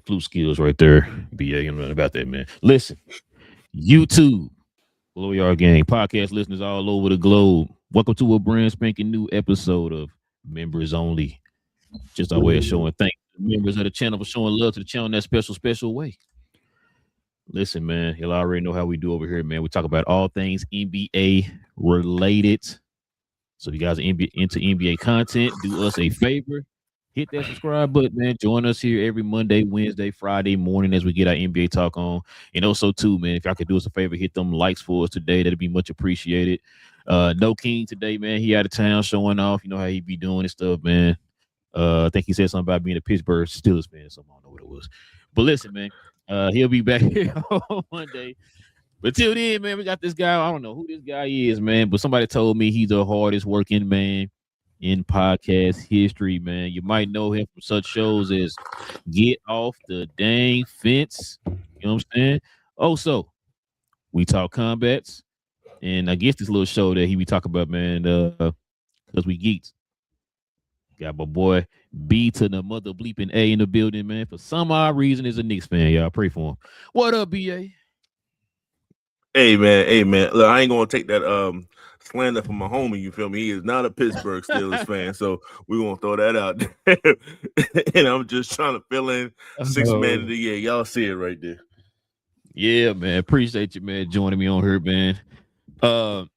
Flute skills right there. BA, you know nothing about that, man. Listen, YouTube, GloYard Gang, podcast listeners all over the globe. Welcome to a brand spanking new episode of Members Only. Just our way of showing thanks to the members of the channel for showing love to the channel in that special way. Listen, man, you'll already know how we do over here, man. We talk about all things NBA related. So if you guys are into NBA content, do us a favor. Hit that subscribe button, man. Join us here every Monday, Wednesday, Friday morning as we get our NBA talk on. And also, too, man, if y'all could do us a favor, hit them likes for us today. That'd be much appreciated. No King today, man. He out of town showing off. You know how he be doing his stuff, man. I think he said something about being a Pittsburgh Steelers fan. Something, I don't know what it was. But listen, man, he'll be back here on Monday. But till then, man, we got this guy. I don't know who this guy is, man, but somebody told me he's the hardest working man in podcast history, man. You might know him from such shows as Get Off the Dang Fence. You know what I'm saying? Also, we talk combats. And I guess this little show that he be talking about, man, because we geeks. Got my boy B to the mother bleeping A in the building, man. For some odd reason, is a Knicks fan. Y'all pray for him. What up, BA? Hey man. Look, I ain't gonna take that slander from my homie. You feel me? He is not a Pittsburgh Steelers fan, so we won't throw that out there. And I'm just trying to fill in 6 man of the year. Y'all see it right there. Yeah, man. Appreciate you, man, joining me on here, man.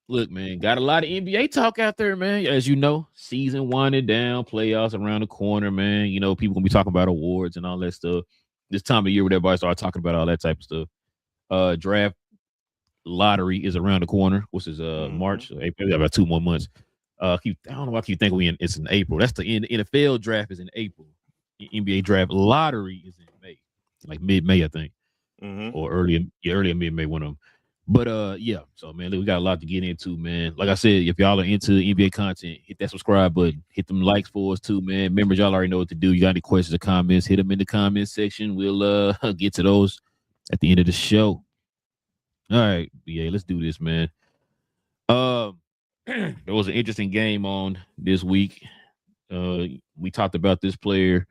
Look, man, got a lot of NBA talk out there, man. As you know, season winding down, playoffs around the corner, man. You know, people gonna be talking about awards and all that stuff. This time of year, where everybody start talking about all that type of stuff. Draft lottery is around the corner, which is March, April. About 2 more months. I don't know why I keep thinking it's in April. That's the NFL draft is in April. NBA draft lottery is in May, like mid-May, I think, or early mid-May, one of them. But yeah, so man, we got a lot to get into, man. Like I said, if y'all are into NBA content, hit that subscribe button, hit them likes for us too, man. Members, y'all already know what to do. You got any questions or comments, hit them in the comment section. We'll get to those at the end of the show. All right, BA, let's do this, man. There was an interesting game on this week. We talked about this player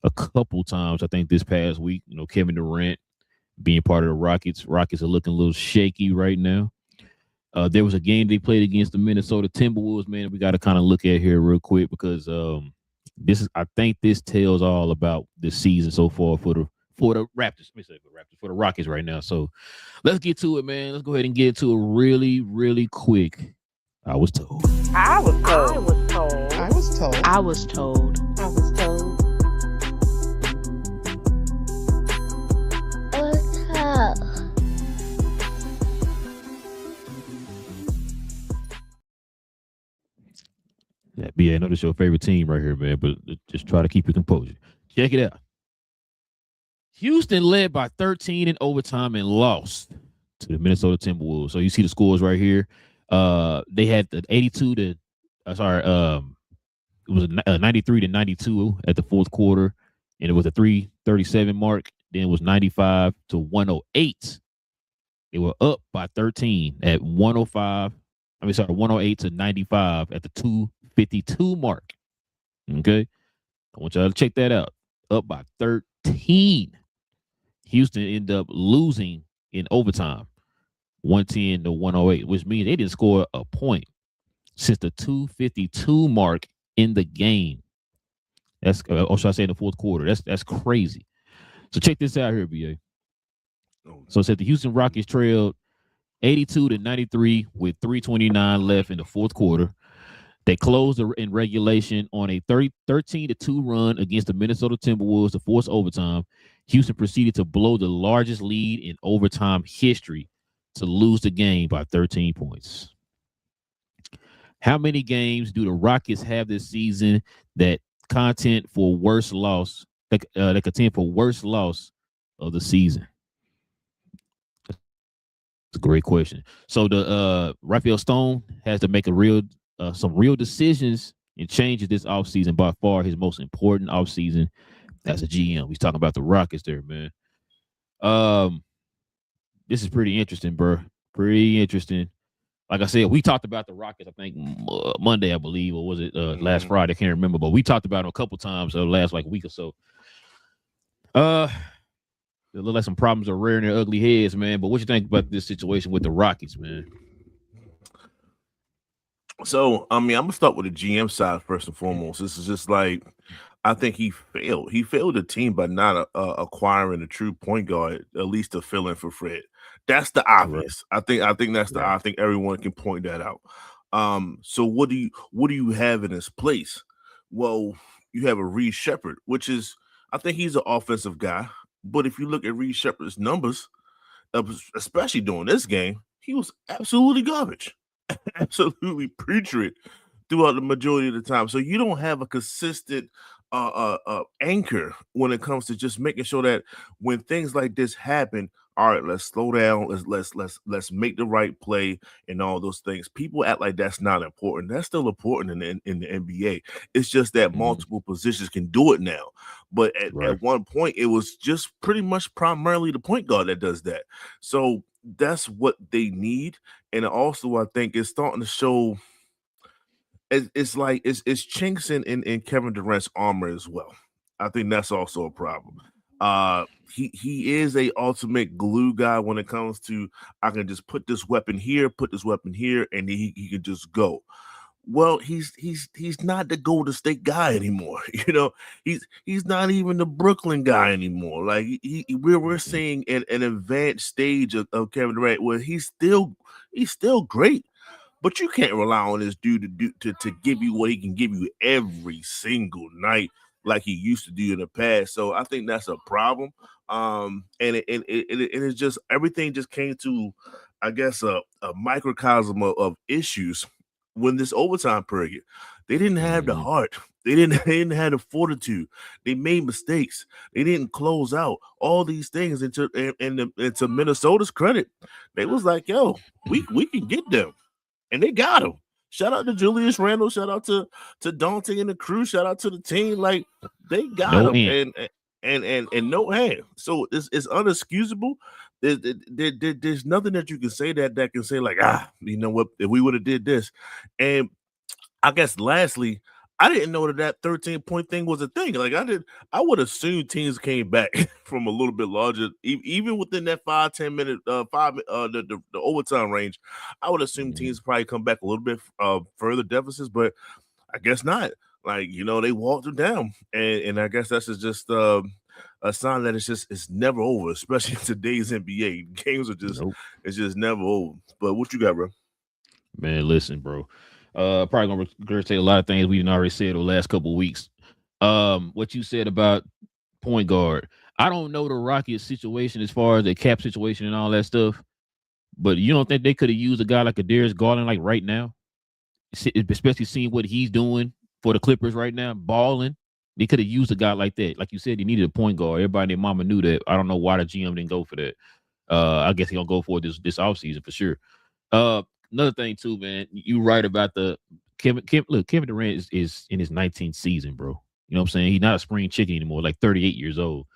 a couple times, I think, this past week. You know, Kevin Durant being part of the Rockets. Rockets are looking a little shaky right now. There was a game they played against the Minnesota Timberwolves, man. We got to kind of look at here real quick because I think this tells all about the season so far for the Raptors. Let me say for the Rockets right now. So let's get to it, man. Let's go ahead and get to it really quick. I was told. I was told. I was told. I was told. I was told. Yeah, BA, I know this is your favorite team right here, man, but just try to keep your composure. Check it out. Houston led by 13 in overtime and lost to the Minnesota Timberwolves. So you see the scores right here. They had the 82 to, it was a 93 to 92 at the fourth quarter, and it was a 3:37 mark. Then it was 95 to 108. They were up by 13 at 108 to 95 at the 2:52 mark. Okay. I want y'all to check that out. Up by 13. Houston ended up losing in overtime, 110 to 108, which means they didn't score a point since the 2:52 mark in the game. That's, or should I say in the fourth quarter? That's crazy. So check this out here, BA. So it said the Houston Rockets trailed 82 to 93 with 3:29 left in the fourth quarter. They closed in regulation on a 13 to 2 run against the Minnesota Timberwolves to force overtime. Houston proceeded to blow the largest lead in overtime history to lose the game by 13 points. How many games do the Rockets have this season that contend for worst loss? That contend for worst loss of the season? That's a great question. So the Raphael Stone has to make some real decisions and changes this offseason. By far his most important offseason as a GM. He's talking about the Rockets there, man. This is pretty interesting, bro. Pretty interesting. Like I said, we talked about the Rockets, I think, Monday, I believe, or was it last Friday? I can't remember, but we talked about them a couple times last week or so. It look like some problems are rearing their ugly heads, man. But what you think about this situation with the Rockets, man? So, I mean, I'm gonna start with the GM side first and foremost. This is just like I think he failed. He failed the team by not acquiring a true point guard, at least to fill in for Fred. That's the Right. obvious. I think that's the. Right. I think everyone can point that out. So what do you have in his place? Well, you have a Reed Shepard, which is I think he's an offensive guy. But if you look at Reed Shepard's numbers, especially during this game, he was absolutely garbage, absolutely putrid throughout the majority of the time. So you don't have a consistent anchor when it comes to just making sure that when things like this happen, all right, let's slow down, let's make the right play and all those things. People act like that's not important. That's still important in the NBA. It's just that Mhm. multiple positions can do it now. But Right. at one point, it was just pretty much primarily the point guard that does that. So that's what they need. And also, I think it's starting to show it's like it's chinks in Kevin Durant's armor as well. I think that's also a problem. He is a ultimate glue guy when it comes to I can just put this weapon here, and he can just go. Well, he's not the Golden State guy anymore. He's not even the Brooklyn guy anymore. Like we're seeing an advanced stage of Kevin Durant where he's still great. But you can't rely on this dude to give you what he can give you every single night like he used to do in the past. So I think that's a problem. And it's just everything just came to, I guess, a microcosm of issues when this overtime period. They didn't have the Mhm. heart. They didn't have the fortitude. They made mistakes. They didn't close out all these things. And to Minnesota's credit, they was like, "Yo, we can get them." And they got him. Shout out to Julius Randle. Shout out to Dante and the crew. Shout out to the team. Like they got No him, end. and no hand. So it's unexcusable. There's nothing that you can say that can say like you know what, if we would have did this. And I guess lastly, I didn't know that 13-point thing was a thing. Like I would assume teams came back from a little bit larger, even within that 5-10 minute, the overtime range. I would assume Mhm. teams probably come back a little bit further deficits, but I guess not. Like they walked them down, and I guess that's just a sign that it's never over, especially in today's NBA. Games are just Nope. it's just never over. But what you got, bro? Man, listen, bro. Probably gonna regurgitate a lot of things we've already said over the last couple of weeks. What you said about point guard. I don't know the Rockets situation as far as the cap situation and all that stuff, but you don't think they could have used a guy like a Darius Garland like right now, especially seeing what he's doing for the Clippers right now, balling. They could have used a guy like that. Like you said, they needed a point guard. Everybody and their mama knew that. I don't know why the GM didn't go for that. I guess he gonna go for it this offseason for sure. Uh, Another thing too, man. You right about the Kevin Durant is in his 19th season, bro. You know what I'm saying? He's not a spring chicken anymore, like 38 years old.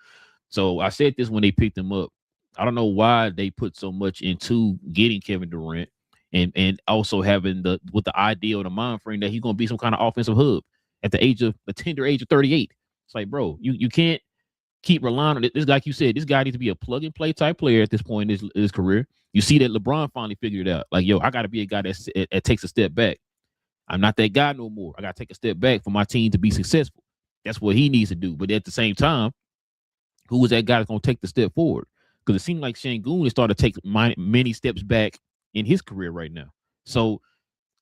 So I said this when they picked him up. I don't know why they put so much into getting Kevin Durant and also having the idea or the mind frame that he's gonna be some kind of offensive hub at the tender age of 38. It's like, bro, you can't keep relying on it. This, like you said, this guy needs to be a plug and play type player at this point in his career. You see that LeBron finally figured it out. Like, yo, I got to be a guy that takes a step back. I'm not that guy no more. I got to take a step back for my team to be successful. That's what he needs to do. But at the same time, who is that guy that's going to take the step forward? Because it seemed like Şengün is starting to take many steps back in his career right now. So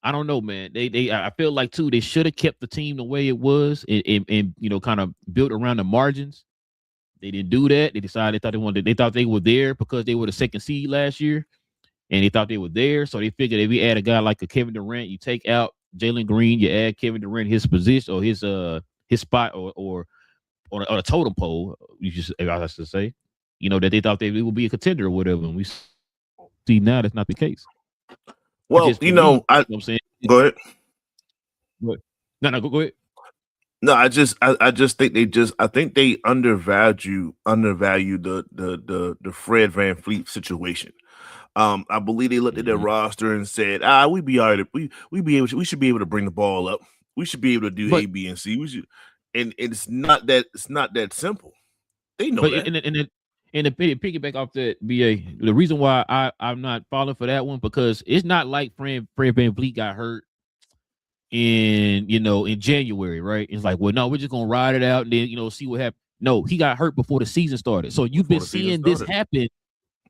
I don't know, man. I feel like too they should have kept the team the way it was and kind of built around the margins. They didn't do that. They decided they thought they were there because they were the second seed last year, and they thought they were there. So they figured if we add a guy like a Kevin Durant, you take out Jalen Green, you add Kevin Durant his position or his spot or on a totem pole. You just I should say, that they thought they would be a contender or whatever. And we see now that's not the case. Which Well, is for me, you know I what I'm saying. go ahead. But, no, go ahead. No, I just think they undervalue the Fred Van Fleet situation. I believe they looked at their Mhm. roster and said, we'd be all right. We should be able to bring the ball up. We should be able to do But A, B, and C. We should, and it's not that simple. They know But that. and to piggyback off that, BA, the reason why I'm not falling for that one because it's not like Fred VanVleet got hurt in January, right? It's like, well, no, we're just gonna ride it out and then see what happens. No, he got hurt before the season started. So you've been seeing this happen.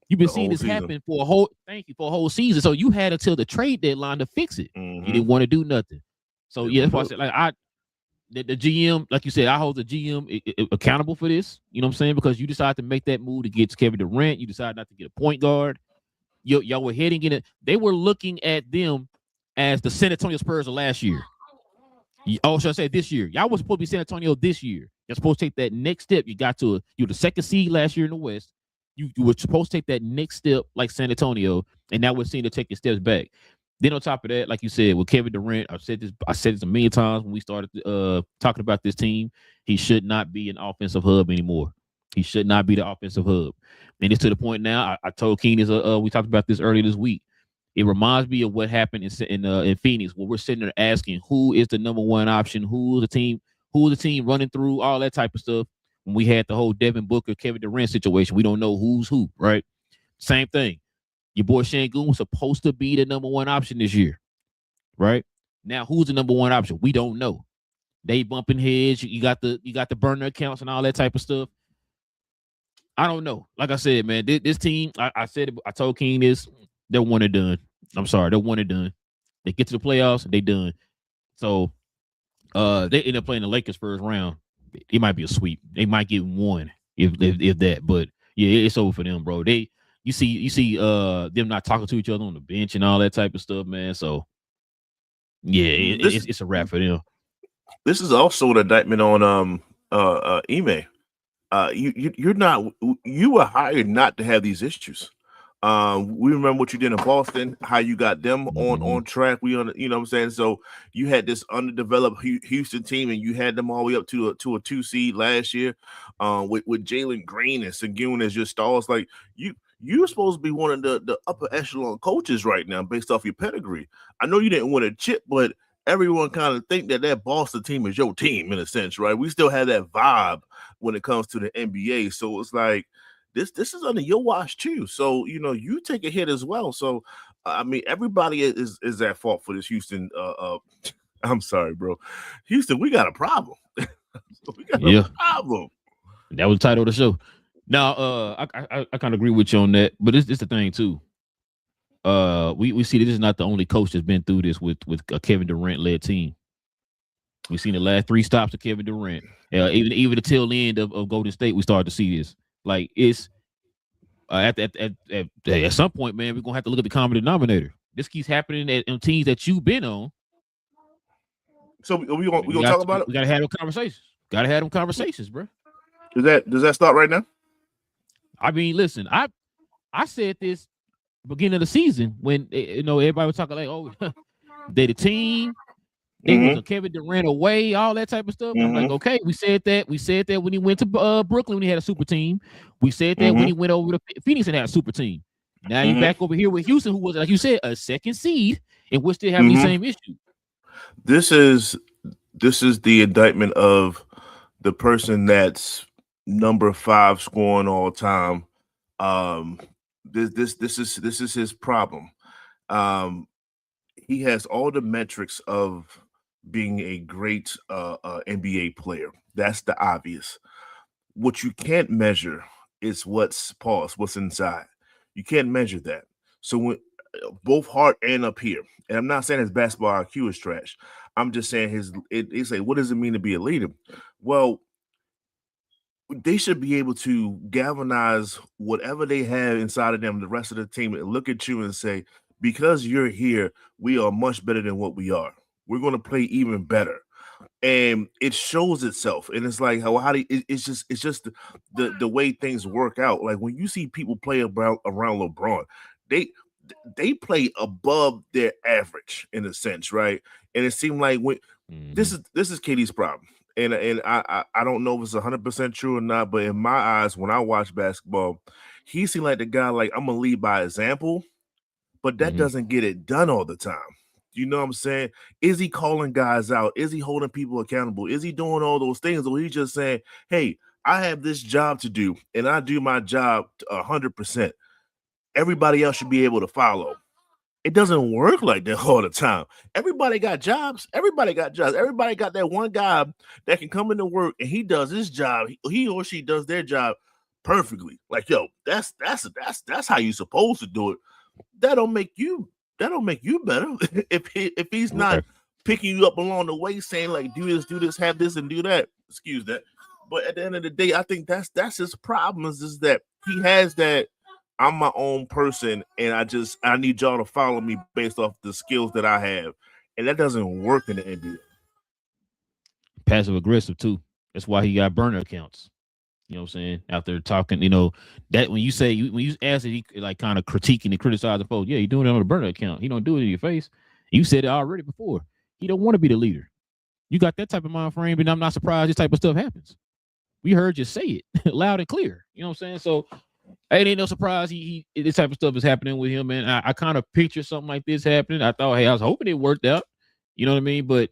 You've been seeing this happen for a whole season. So you had until the trade deadline to fix it. You didn't want to do nothing. So yeah, that's why I said like the GM, like you said, I hold the GM accountable for this. You know what I'm saying? Because you decided to make that move to get Kevin Durant. You decided not to get a point guard. Y'all were heading in it. They were looking at them as the San Antonio Spurs of last year. Oh, should I say this year? Y'all was supposed to be San Antonio this year. You're supposed to take that next step. You were the second seed last year in the West. You were supposed to take that next step like San Antonio, and now we're seeing to take your steps back. Then on top of that, like you said, with Kevin Durant, I said this a million times when we started talking about this team. He should not be an offensive hub anymore. He should not be the offensive hub. And it's to the point now. I told Keenan, we talked about this earlier this week. It reminds me of what happened in Phoenix, where we're sitting there asking who is the number one option, who's the team running through all that type of stuff. When we had the whole Devin Booker, Kevin Durant situation, we don't know who's who, right? Same thing. Your boy Şengün was supposed to be the number one option this year, right? Now, who's the number one option? We don't know. They bumping heads. You got the burner accounts and all that type of stuff. I don't know. Like I said, man, this team, I said it, I told King this, they're one and done. I'm sorry, they're one and done. They get to the playoffs, they done. So they end up playing the Lakers first round. It might be a sweep. They might get one if that, but yeah, it's over for them, bro. You see them not talking to each other on the bench and all that type of stuff, man. So yeah, it's a wrap for them. This is also an indictment on Ime. You were hired not to have these issues. We remember what you did in Boston, how you got them on track. You know what I'm saying? So you had this underdeveloped Houston team, and you had them all the way up to a 2 seed last year, with Jalen Green and Şengün as your stars. Like you're supposed to be one of the upper echelon coaches right now, based off your pedigree. I know you didn't win a chip, but everyone kind of think that Boston team is your team in a sense, right? We still have that vibe when it comes to the NBA. So it's like this is under your watch too. So you take a hit as well. So I mean, everybody is at fault for this Houston. I'm sorry, bro. Houston, we got a problem. We got a problem. That was the title of the show. Now, I kind of agree with you on that, but it's the thing too. We see that this is not the only coach that's been through this with a Kevin Durant led team. We've seen the last 3 stops of Kevin Durant. Even the tail end of Golden State, we started to see this. Like it's at some point, man, we're gonna have to look at the common denominator. This keeps happening on teams that you've been on. So we gonna talk about it. We gotta have them conversations. Gotta have them conversations, bro. Does that start right now? I mean, listen, I said this beginning of the season when everybody was talking like, oh, they the team. They was Kevin Durant away, all that type of stuff. I'm like, okay, we said that when he went to Brooklyn when he had a super team. We said that when he went over to Phoenix and had a super team. Now you're back over here with Houston, who was, like you said, a second seed, and we're still having the same issue. This is the indictment of the person that's number 5 scoring all time. This is his problem. He has all the metrics of being a great NBA player. That's the obvious. What you can't measure is what's inside. You can't measure that. So when both heart and up here, and I'm not saying his basketball IQ is trash. I'm just saying it's like, what does it mean to be a leader? Well, they should be able to galvanize whatever they have inside of them, the rest of the team, and look at you and say, because you're here, we are much better than what we are. We're going to play even better. And it shows itself. And it's like, it's just the way things work out. Like when you see people play around LeBron, they play above their average in a sense, right? And it seemed like this is KD's problem. And I don't know if it's 100% true or not, but in my eyes, when I watch basketball, he seemed like the guy, like, I'm going to lead by example, but that doesn't get it done all the time. You know what I'm saying? Is he calling guys out? Is he holding people accountable? Is he doing all those things? Or he's just saying, hey, I have this job to do, and I do my job 100%. Everybody else should be able to follow. It doesn't work like that all the time. Everybody got jobs. Everybody got that one guy that can come into work and he does his job. He or she does their job perfectly. Like, yo, that's how you supposed to do it. That don't make you better. if he's not picking you up along the way, saying like, do this, have this, and do that. Excuse that. But at the end of the day, I think that's his problem is that he has that. I'm my own person, and I need y'all to follow me based off the skills that I have, and that doesn't work in the NBA. Passive aggressive too. That's why he got burner accounts. You know what I'm saying? Out there talking, that when you ask it, he like kind of critiquing and criticizing folks. Yeah, he doing it on a burner account. He don't do it in your face. You said it already before. He don't want to be the leader. You got that type of mind frame, and I'm not surprised this type of stuff happens. We heard you say it loud and clear. You know what I'm saying? So it ain't no surprise he this type of stuff is happening with him, man. I kind of picture something like this happening. I thought, hey, I was hoping it worked out. You know what I mean? But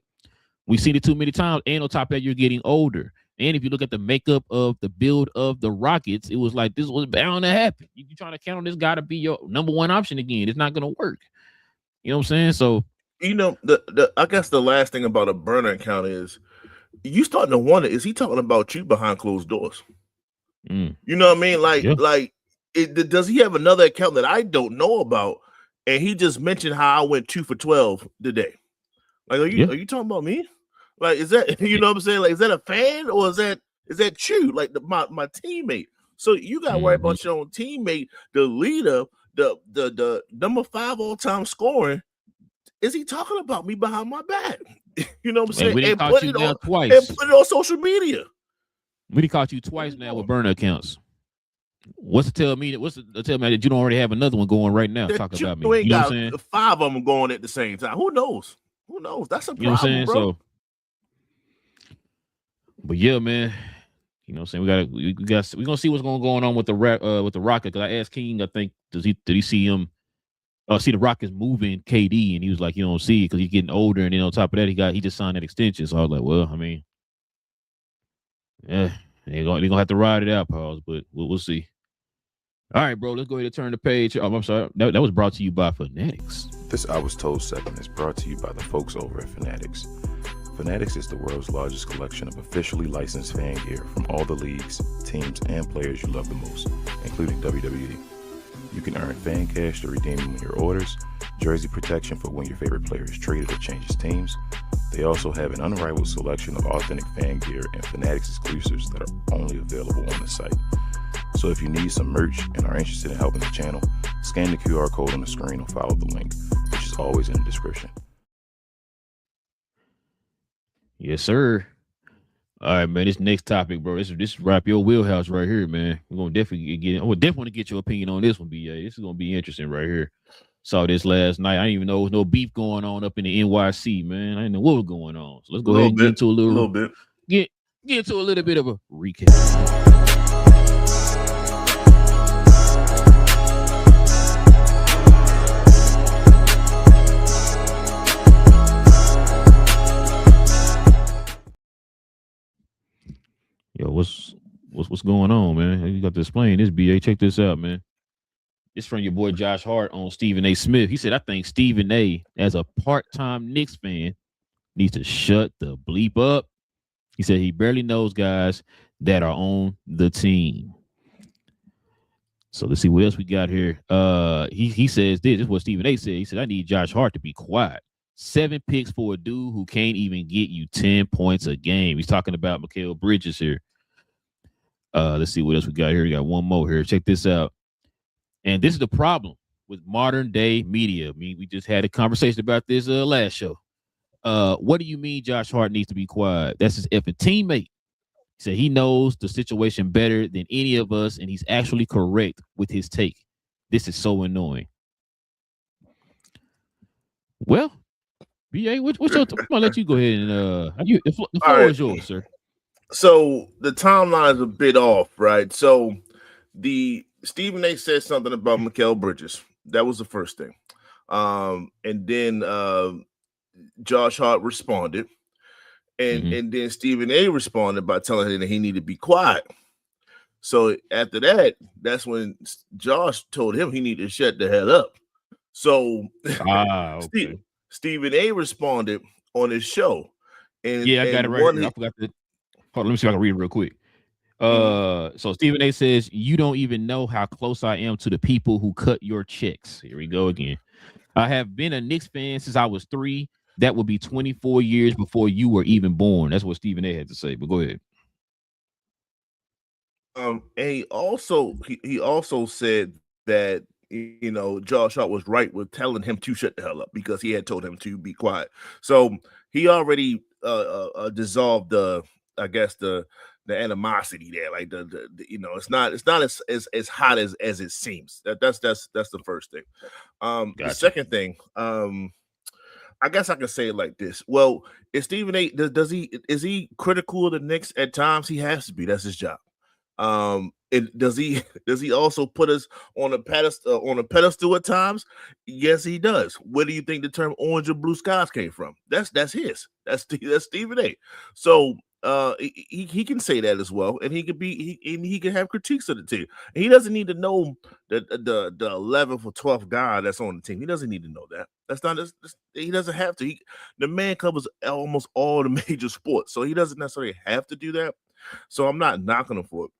we've seen it too many times. And on top of that, you're getting older. And if you look at the makeup of the build of the Rockets, it was like this was bound to happen. You're trying to count on this guy to be your number one option again. It's not going to work. You know what I'm saying? So, I guess the last thing about a burner account is you starting to wonder, is he talking about you behind closed doors? You know what I mean? Does he have another account that I don't know about? And he just mentioned how I went 2 for 12 today. Like, are you talking about me? Like, is that, you know what I'm saying? Like, is that a fan or is that you? Like my teammate. So you got to worry about your own teammate, the leader, the number 5 all-time scoring. Is he talking about me behind my back? You know what I'm saying? And put it on social media. We caught you twice now with burner accounts. What's to tell me that you don't already have another one going right now? Talk about me. You know what I'm saying? 5 of them going at the same time. Who knows? That's a problem, you know what I'm saying? bro. So, but yeah, man. You know what I'm saying? We're gonna see what's going on with the Rockets. Because I asked King, I think, did he see him? See the Rockets moving KD, and he was like, you don't see it because he's getting older, and then on top of that, he just signed that extension. So I was like, well, I mean, yeah, they're gonna have to ride it out, pause, but we'll see. All right, bro, let's go ahead and turn the page. Oh, I'm sorry, that was brought to you by Fanatics. This I Was Told segment is brought to you by the folks over at Fanatics. Fanatics is the world's largest collection of officially licensed fan gear from all the leagues, teams, and players you love the most, including WWE. You can earn fan cash to redeem them in your orders, jersey protection for when your favorite player is traded or changes teams. They also have an unrivaled selection of authentic fan gear and Fanatics exclusives that are only available on the site. So if you need some merch and are interested in helping the channel, scan the QR code on the screen or follow the link, which is always in the description. Yes, sir. All right, man. This next topic, bro. This wrap your wheelhouse right here, man. We're gonna definitely definitely want to get your opinion on this one, BA. This is gonna be interesting right here. Saw this last night. I didn't even know there was no beef going on up in the NYC, man. I didn't know what was going on. So let's go ahead and get into a little bit. Get into a little bit of a recap. Yo, what's going on, man? You got to explain this, BA. Check this out, man. It's from your boy Josh Hart on Stephen A. Smith. He said, I think Stephen A., as a part-time Knicks fan, needs to shut the bleep up. He said he barely knows guys that are on the team. So let's see what else we got here. He says this is what Stephen A. said. He said, I need Josh Hart to be quiet. 7 picks for a dude who can't even get you 10 points a game. He's talking about Mikal Bridges here. Let's see what else we got here. We got one more here. Check this out. And this is the problem with modern day media. I mean, we just had a conversation about this last show. What do you mean Josh Hart needs to be quiet? That's his effing teammate. He said he knows the situation better than any of us, and he's actually correct with his take. This is so annoying. Well, BA, what's your? I'm gonna let you go ahead and the floor is yours, sir. So the timeline is a bit off, right? So the Stephen A. said something about Mikal Bridges. That was the first thing. And then Josh Hart responded. And then Stephen A responded by telling him that he needed to be quiet. So after that, that's when Josh told him he needed to shut the hell up. So okay. Stephen A responded on his show. And I got it right here. I forgot to hold on, let me see if I can read it real quick. So Stephen A says, "You don't even know how close I am to the people who cut your checks." Here we go again. "I have been a Knicks fan since I was 3. That would be 24 years before you were even born." That's what Stephen A had to say. But go ahead. And he also said that Josh Hart was right with telling him to shut the hell up because he had told him to be quiet. So he already dissolved the animosity there. Like it's not as hot as it seems. That's the first thing. Gotcha. The second thing, I guess I can say it like this. Well, is Stephen A. Is he critical of the Knicks at times? He has to be. That's his job. And does he also put us on a pedestal at times? Yes, he does. Where do you think the term orange or blue skies came from? That's his. That's Stephen A. So he can say that as well, and he can have critiques of the team. And he doesn't need to know the 11th or 12th guy that's on the team. He doesn't need to know that. That's not he doesn't have to. The man covers almost all the major sports, so he doesn't necessarily have to do that. So I'm not knocking him for it.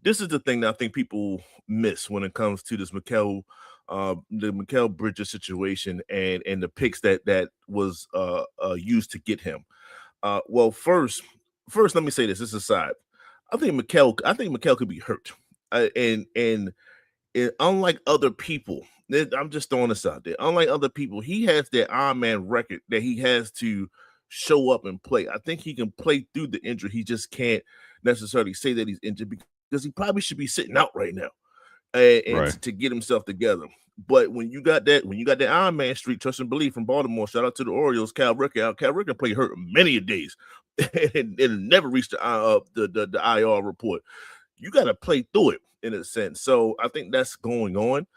This is the thing that I think people miss when it comes to this the Mikal Bridges situation and the picks that was used to get him. Well, first, let me say this. This aside, I think Mikal could be hurt, and unlike other people, I'm just throwing this out there. Unlike other people, he has that Iron Man record that he has to show up and play. I think he can play through the injury. He just can't necessarily say that he's injured because he probably should be sitting out right now and to get himself together. But when you got that Iron Man streak, trust and believe from Baltimore, shout out to the Orioles, Cal Ripken. Cal Ripken played hurt many a days and never reached the IR report. You got to play through it in a sense. So I think that's going on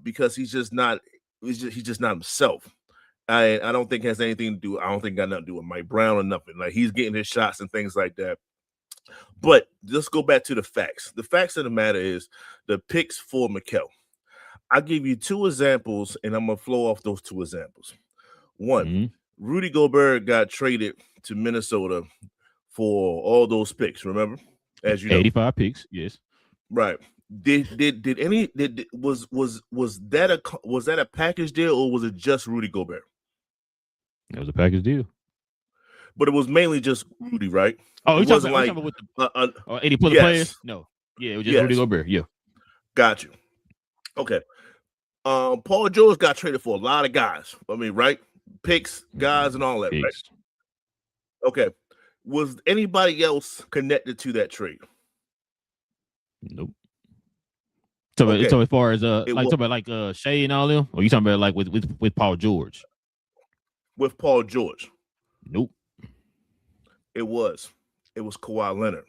because he's just not himself. I don't think it has anything to do. I don't think it got nothing to do with Mike Brown or nothing. Like he's getting his shots and things like that. But let's go back to the facts. The facts of the matter is the picks for Mikal. I'll give you 2 examples, and I'm going to flow off those 2 examples. One, Rudy Gobert got traded to Minnesota for all those picks, remember? As you know. 85 picks, yes. Right. Was that a package deal or was it just Rudy Gobert? It was a package deal. But it was mainly just Rudy, right? Oh, you're talking about with the 80 plus players? No. Yeah, it was just Rudy Gobert. Yeah. Got you. Okay. Paul George got traded for a lot of guys. I mean, right? Picks, guys, and all that, right? Okay. Was anybody else connected to that trade? Nope. So as far as talking about Shea and all them, or you talking about like with Paul George? With Paul George. Nope. It was Kawhi Leonard.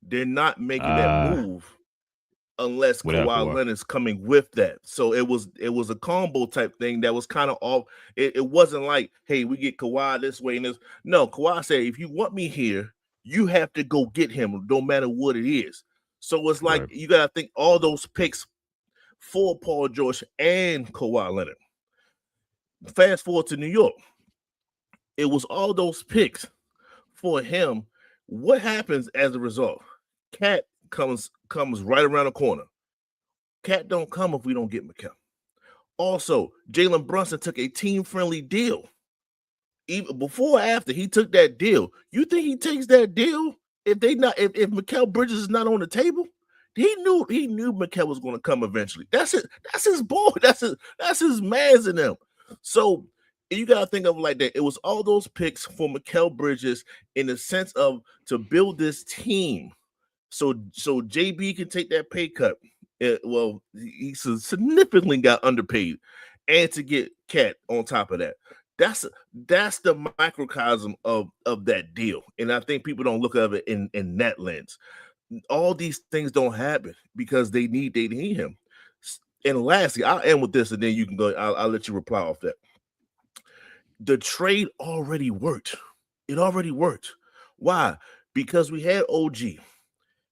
They're not making that move unless Kawhi Leonard's coming with that. So it was a combo type thing that was kind of off. It wasn't like, hey, we get Kawhi this way and this. No, Kawhi said, if you want me here, you have to go get him, no matter what it is. So it's like you got to think all those picks for Paul George and Kawhi Leonard. Fast forward to New York. It was all those picks for him. What happens as a result? Cat comes right around the corner. Cat don't come if we don't get Mikal. Also, Jalen Brunson took a team-friendly deal. Even before or after he took that deal, you think he takes that deal if Mikal Bridges is not on the table? He knew Mikal was going to come eventually. That's it. That's his boy. That's his mans in them. So you got to think of it like that. It was all those picks for Mikal Bridges in the sense of to build this team. So JB can take that pay cut. He significantly got underpaid, and to get Cat on top of that. That's the microcosm of that deal. And I think people don't look at it in that lens. All these things don't happen because they need him. And lastly, I'll end with this, and then you can go. I'll let you reply off that. The trade already worked. It already worked. Why? Because we had OG,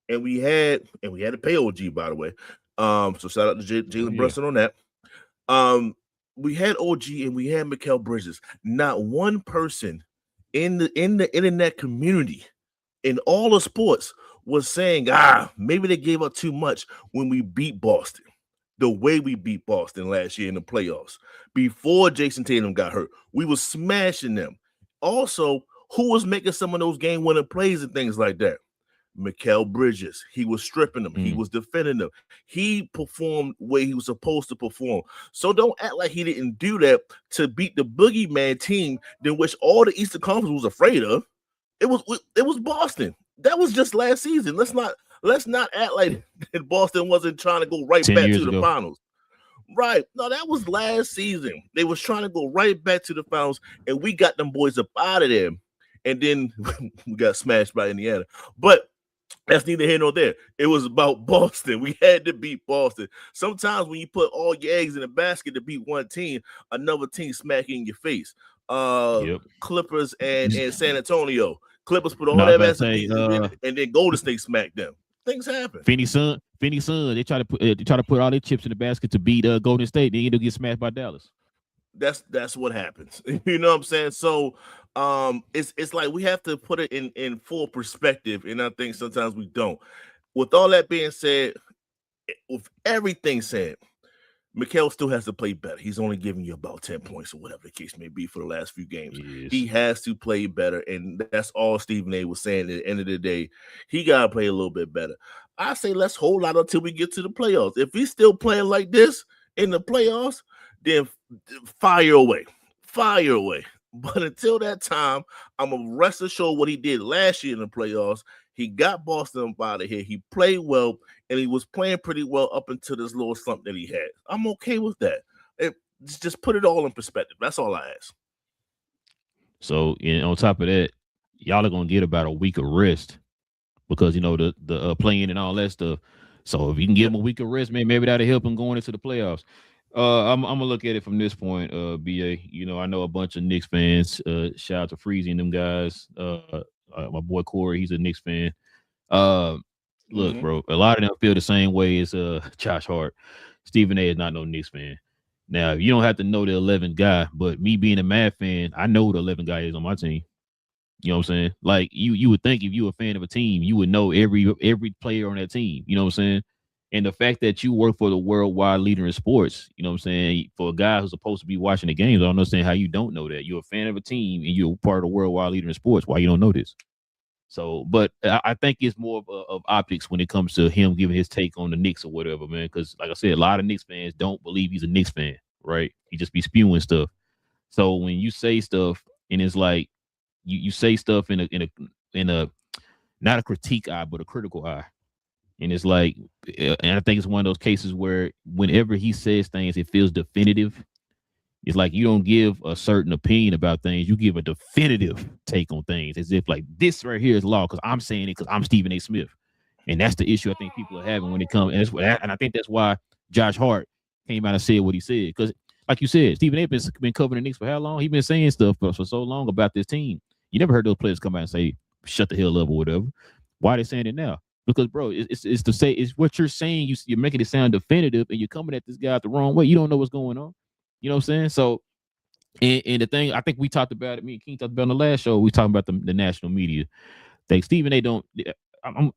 and we had to pay OG, by the way. So shout out to Jalen Brunson on that. We had OG and we had Mikal Bridges. Not one person in the internet community in all the sports was saying, maybe they gave up too much when we beat Boston. The way we beat Boston last year in the playoffs. Before Jason Tatum got hurt, we were smashing them. Also, who was making some of those game-winning plays and things like that? Mikal Bridges. He was stripping them. He was defending them. He performed the way he was supposed to perform. So don't act like he didn't do that to beat the boogeyman team in which all the Eastern Conference was afraid of. It was Boston. That was just last season. Let's not act like Boston wasn't trying to go right back to the finals. Right. No, that was last season. They was trying to go right back to the finals, and we got them boys up out of there. And then we got smashed by Indiana. But that's neither here nor there. It was about Boston. We had to beat Boston. Sometimes when you put all your eggs in a basket to beat one team, another team smack you in your face. Clippers and San Antonio. Clippers put all their ass and then Golden State smacked them. Things happen. Phoenix Sun. They try to put all their chips in the basket to beat Golden State. They end up getting smashed by Dallas. That's what happens. You know what I'm saying? So it's like we have to put it in full perspective, and I think sometimes we don't. With all that being said, with everything said, Mikal still has to play better. He's only giving you about 10 points or whatever the case may be for the last few games. Yes. He has to play better, and that's all Stephen A. was saying. At the end of the day, he got to play a little bit better. I say let's hold out until we get to the playoffs. If he's still playing like this in the playoffs, then fire away. But until that time, I'm going to rest assured what he did last year in the playoffs. He got Boston out of here. He played well, and he was playing pretty well up until this little slump that he had. I'm okay with that. Just put it all in perspective. That's all I ask. So, on top of that, y'all are going to get about a week of rest because, the playing and all that stuff. So, if you can give him a week of rest, maybe that'll help him going into the playoffs. I'm going to look at it from this point, BA. I know a bunch of Knicks fans. Shout out to Freezy and them guys. My boy Corey, he's a Knicks fan. Look, bro, a lot of them feel the same way as Josh Hart. Stephen A. is not no Knicks fan. Now, you don't have to know the 11th guy, but me being a Mad fan, I know who the 11th guy is on my team. You know what I'm saying? Like you would think if you were a fan of a team, you would know every player on that team. You know what I'm saying? And the fact that you work for the worldwide leader in sports, you know what I'm saying? For a guy who's supposed to be watching the games, I don't understand how you don't know that. You're a fan of a team and you're part of the worldwide leader in sports. Why you don't know this? So, but I think it's more of optics when it comes to him giving his take on the Knicks or whatever, man. Because, like I said, a lot of Knicks fans don't believe he's a Knicks fan, right? He just be spewing stuff. So when you say stuff and it's like you say stuff in a not a critique eye, but a critical eye. And it's like, and I think it's one of those cases where whenever he says things, it feels definitive. It's like you don't give a certain opinion about things. You give a definitive take on things as if like this right here is law because I'm saying it because I'm Stephen A. Smith. And that's the issue I think people are having when it comes. And I think that's why Josh Hart came out and said what he said. Because like you said, Stephen A. been covering the Knicks for how long? He's been saying stuff for so long about this team. You never heard those players come out and say, shut the hell up or whatever. Why are they saying it now? Because, bro, it's to say it's what you're saying. You're making it sound definitive, and you're coming at this guy the wrong way. You don't know what's going on. You know what I'm saying? So, and the thing I think we talked about it. Me and King talked about on the last show. We talking about the national media. Stephen A. don't.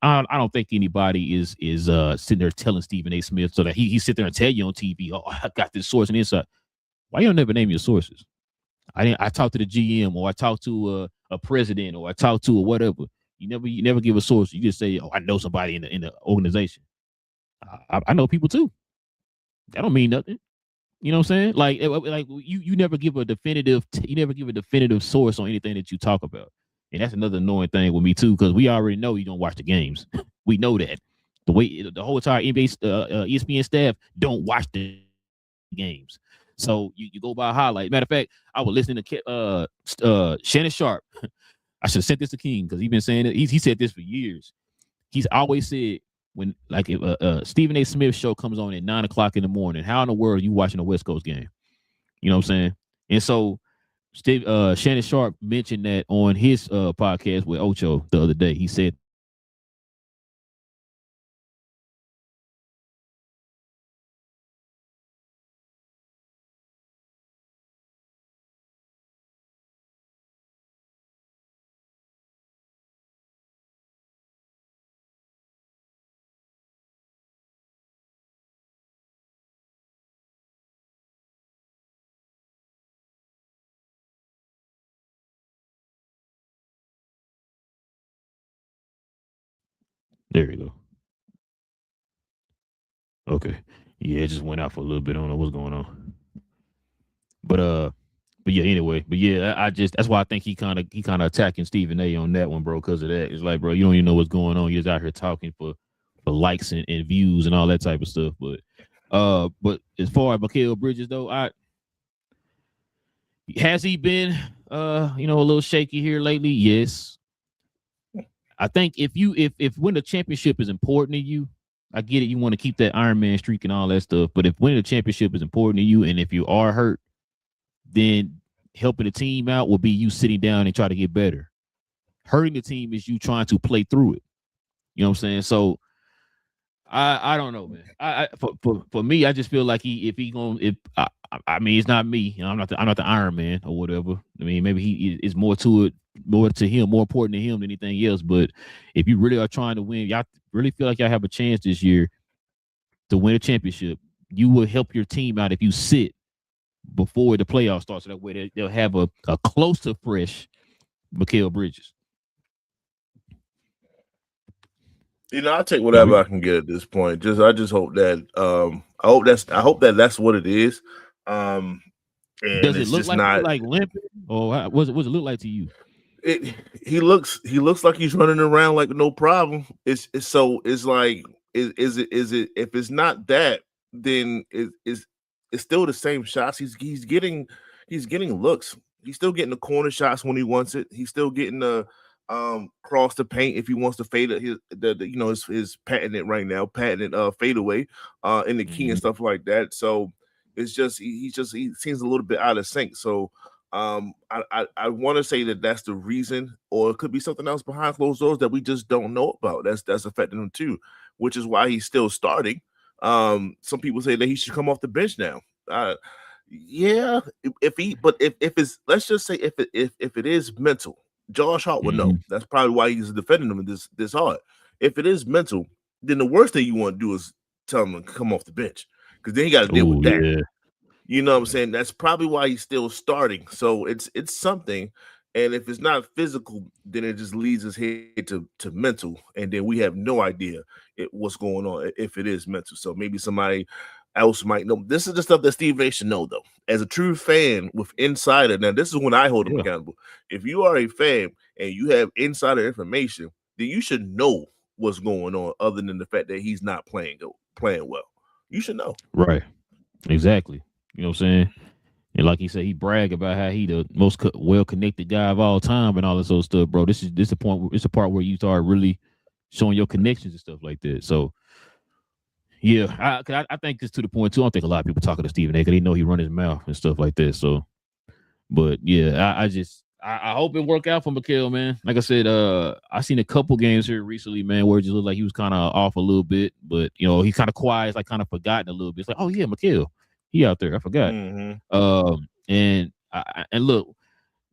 I don't think anybody is sitting there telling Stephen A. Smith so that he sit there and tell you on TV, oh, I got this source and inside. Why you don't never name your sources? I talked to the GM or I talked to a president or I talked to a whatever. You never give a source. You just say, "Oh, I know somebody in the organization." I know people too. That don't mean nothing. You know what I'm saying? Like you never give a definitive. You never give a definitive source on anything that you talk about, and that's another annoying thing with me too, because we already know you don't watch the games. We know that the whole entire NBA ESPN staff don't watch the games. So you go by a highlight. Matter of fact, I was listening to Shannon Sharp. I should have sent this to King because he's been saying it. He said this for years. He's always said when like if Stephen A. Smith show comes on at 9:00 in the morning, how in the world are you watching a West Coast game? You know what I'm saying? And so Shannon Sharp mentioned that on his podcast with Ocho the other day. He said there you go. Okay. Yeah, it just went out for a little bit. I don't know what's going on. But yeah, anyway. But yeah, I just that's why I think he kind of attacking Stephen A on that one, bro, because of that. It's like, bro, you don't even know what's going on. You're just out here talking for likes and views and all that type of stuff. But as far as Mikal Bridges though, has he been a little shaky here lately? Yes. I think if winning a championship is important to you, I get it. You want to keep that Iron Man streak and all that stuff. But if winning a championship is important to you, and if you are hurt, then helping the team out will be you sitting down and try to get better. Hurting the team is you trying to play through it. You know what I'm saying? So I don't know, man. For me, I just feel like I mean, it's not me. You know, I'm not the Iron Man or whatever. I mean, maybe he is more to him, more important to him than anything else. But if you really are trying to win, y'all really feel like y'all have a chance this year to win a championship, you will help your team out if you sit before the playoffs start, so that way they'll have a close to fresh Mikal Bridges. I take whatever I can get at this point. I just hope that I hope that's what it is. And does it look like limping, or what does it look like to you? He looks like he's running around like no problem. It's like is it if it's not that, then it's still the same shots. He's getting looks. He's still getting the corner shots when he wants it. He's still getting the cross the paint if he wants to fade it. His patented right now, fade away in the key and stuff like that. So it's just he seems a little bit out of sync. So I want to say that that's the reason, or it could be something else behind closed doors that we just don't know about. That's affecting him too, which is why he's still starting. Some people say that he should come off the bench now. Yeah, if it's, let's just say if it is mental, Josh Hart would know. That's probably why he's defending him this hard. If it is mental, then the worst thing you want to do is tell him to come off the bench, because then he got to deal with that. Yeah. You know what I'm saying? That's probably why he's still starting. So it's something. And if it's not physical, then it just leads us here to mental. And then we have no idea what's going on if it is mental. So maybe somebody else might know. This is the stuff that Steve A should know, though. As a true fan with insider, now this is when I hold him accountable. If you are a fan and you have insider information, then you should know what's going on, other than the fact that he's not playing well. You should know. Right. Exactly. You know what I'm saying? And like he said, he brag about how he the most well-connected guy of all time and all this other stuff, bro. This is the point. It's a part where you start really showing your connections and stuff like that. So, yeah, I think it's to the point too. I don't think a lot of people talking to Stephen A because they know he run his mouth and stuff like that. So, but yeah, I hope it work out for Mikal, man. Like I said, I seen a couple games here recently, man, where it just looked like he was kind of off a little bit, but he kind of quiet, like kind of forgotten a little bit. It's like, oh yeah, Mikal. He out there. I forgot. And look,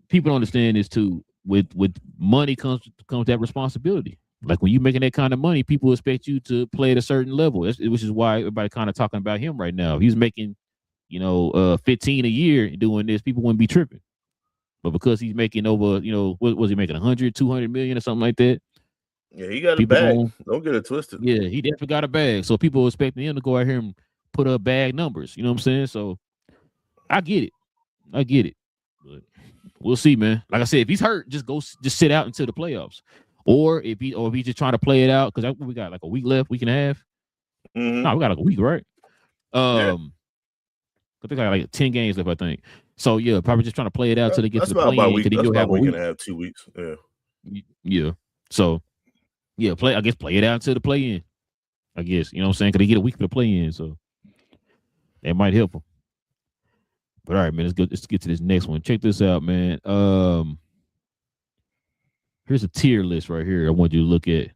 people don't understand this too. With money comes that responsibility. Like when you're making that kind of money, people expect you to play at a certain level. Which is why everybody kind of talking about him right now. He's making, 15 a year doing this. People wouldn't be tripping. But because he's making over, what was he making, 100, 200 million or something like that? Yeah, he got a bag. Don't get it twisted. Yeah, he definitely got a bag. So people are expecting him to go out here and put up bag numbers. You know what I'm saying? So I get it. But we'll see, man. Like I said, if he's hurt, just sit out until the playoffs. Or if he's just trying to play it out, because we got like a week left, week and a half. No, we got like a week, right? I think I got like 10 games left, I think. So yeah, probably just trying to play it out till they get to the play-in. That's about a week and a half, 2 weeks. Yeah. Yeah. So yeah, play it out until the play-in. I guess, you know what I'm saying? Because they get a week for the play-in, so that might help them. But all right, man, let's get to this next one. Check this out, man. Here's a tier list right here. I want you to look at.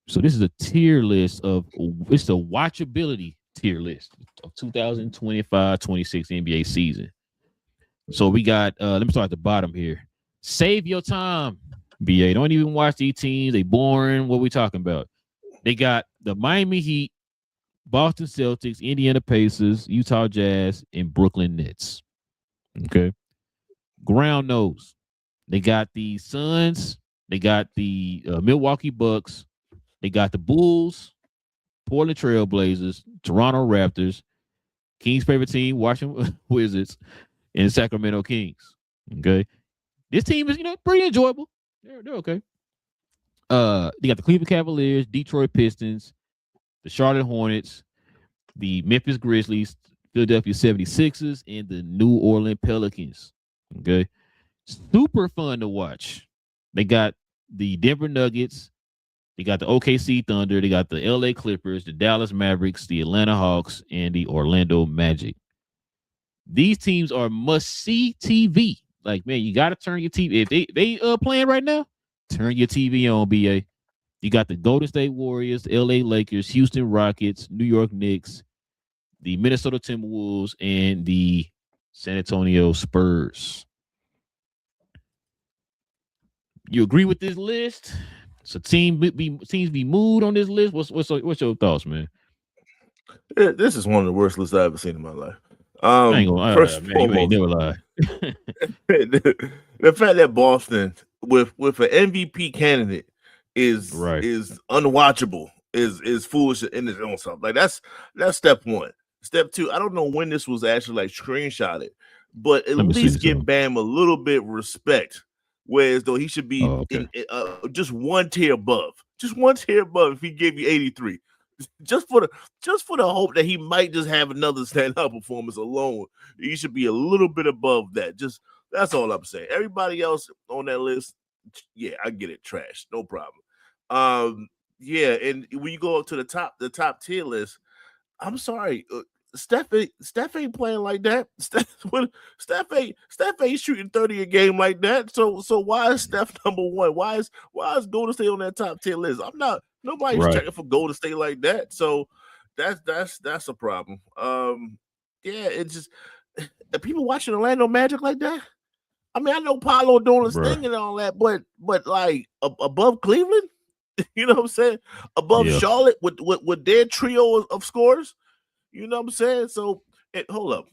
So this is a tier list it's the watchability tier list of 2025-26 NBA season. So we got let me start at the bottom here. Save your time, BA. Don't even watch these teams. They boring. What we talking about? They got the Miami Heat, Boston Celtics, Indiana Pacers, Utah Jazz, and Brooklyn Nets. Okay. Ground nose. They got the Suns. They got the Milwaukee Bucks. They got the Bulls, Portland Trail Blazers, Toronto Raptors, Kings' favorite team, Washington Wizards, and Sacramento Kings. Okay. This team is, pretty enjoyable. They're okay. They got the Cleveland Cavaliers, Detroit Pistons, the Charlotte Hornets, the Memphis Grizzlies, Philadelphia 76ers, and the New Orleans Pelicans. Okay. Super fun to watch. They got the Denver Nuggets. They got the OKC Thunder. They got the LA Clippers, the Dallas Mavericks, the Atlanta Hawks, and the Orlando Magic. These teams are must-see TV. Like, man, you got to turn your TV. If they playing right now, turn your TV on, BA. You got the Golden State Warriors, LA Lakers, Houston Rockets, New York Knicks, the Minnesota Timberwolves, and the San Antonio Spurs. You agree with this list? So teams be moved on this list. What's your thoughts, man? This is one of the worst lists I've ever seen in my life. I ain't gonna, first man, you ain't never lie. The fact that Boston with an MVP candidate is unwatchable is foolish in its own self. Like that's step one. Step two, I don't know when this was actually like screenshotted, but at least give Bam a little bit of respect. Whereas though he should be in just one tier above. Just one tier above if he gave you 83. Just for the hope that he might just have another stand-up performance alone. He should be a little bit above that. Just that's all I'm saying. Everybody else on that list, yeah, I get it, trash, no problem. Yeah, and when you go up to the top tier list, I'm sorry, Steph ain't playing like that. Steph ain't shooting 30 a game like that. So why is Steph number one? Why is Golden State on that top 10 list? Nobody's checking for Golden State like that. So that's a problem. Yeah, it's just people watching Orlando Magic like that. I mean, I know Paolo doing his thing and all that, but like above Cleveland, you know what I'm saying? Above Charlotte with their trio of scores. You know what I'm saying? So, hold up.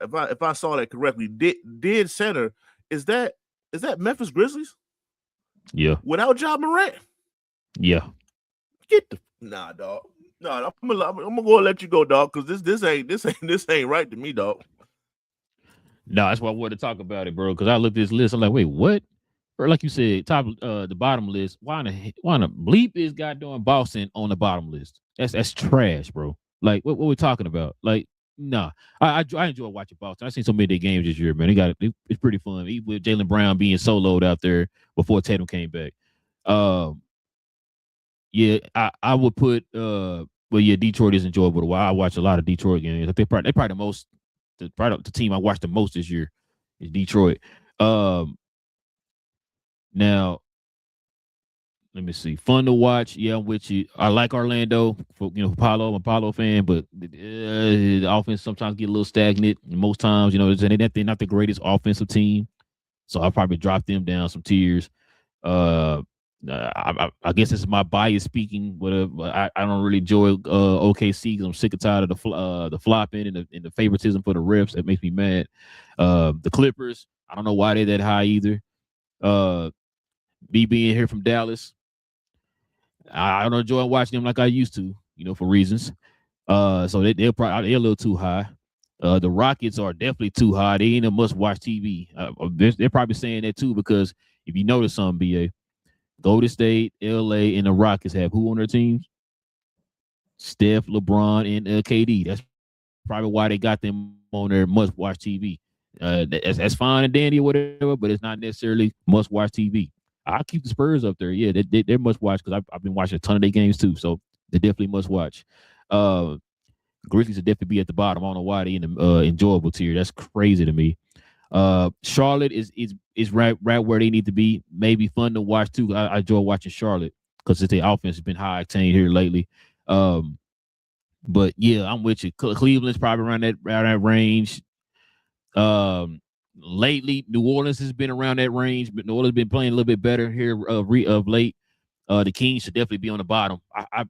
If I saw that correctly, dead center is that Memphis Grizzlies? Yeah. Without Ja Morant? Yeah. Get the dog. No, I'm gonna go and let you go, dog. Because this ain't right to me, dog. No, that's why I wanted to talk about it, bro. Because I looked at this list, I'm like, wait, what? Or like you said, the bottom list. Why in the bleep is goddamn Boston on the bottom list? That's trash, bro. Like, what we talking about? Like, nah. I enjoy watching Boston. I've seen so many of their games this year, man. It's pretty fun. Even with Jaylen Brown being soloed out there before Tatum came back. Yeah, I would put Detroit is enjoyable to watch. I watch a lot of Detroit games. They're probably the team I watched the most this year is Detroit. Now, let me see. Fun to watch. Yeah, I'm with you. I like Orlando. I'm a Apollo fan, but the offense sometimes get a little stagnant. And most times, they're not the greatest offensive team. So I'll probably drop them down some tiers. I guess this is my bias speaking. But I don't really enjoy OKC because I'm sick and tired of the flopping and the favoritism for the refs. That makes me mad. The Clippers, I don't know why they're that high either. Me being here from Dallas, I don't enjoy watching them like I used to, for reasons. So they're a little too high. The Rockets are definitely too high. They ain't a must-watch TV. They're probably saying that too because if you notice something, BA, Golden State, LA, and the Rockets have who on their teams? Steph, LeBron, and KD. That's probably why they got them on their must-watch TV. That's fine and dandy or whatever, but it's not necessarily must-watch TV. I'll keep the Spurs up there. Yeah, they're must watch because I've been watching a ton of their games too. So they definitely must watch. Grizzlies would definitely be at the bottom. I don't know why they in the enjoyable tier. That's crazy to me. Charlotte is right where they need to be. Maybe fun to watch too. I enjoy watching Charlotte because their offense has been high octane here lately. But yeah, I'm with you. Cleveland's probably around that range. Lately, New Orleans has been around that range, but New Orleans has been playing a little bit better here of late. The Kings should definitely be on the bottom.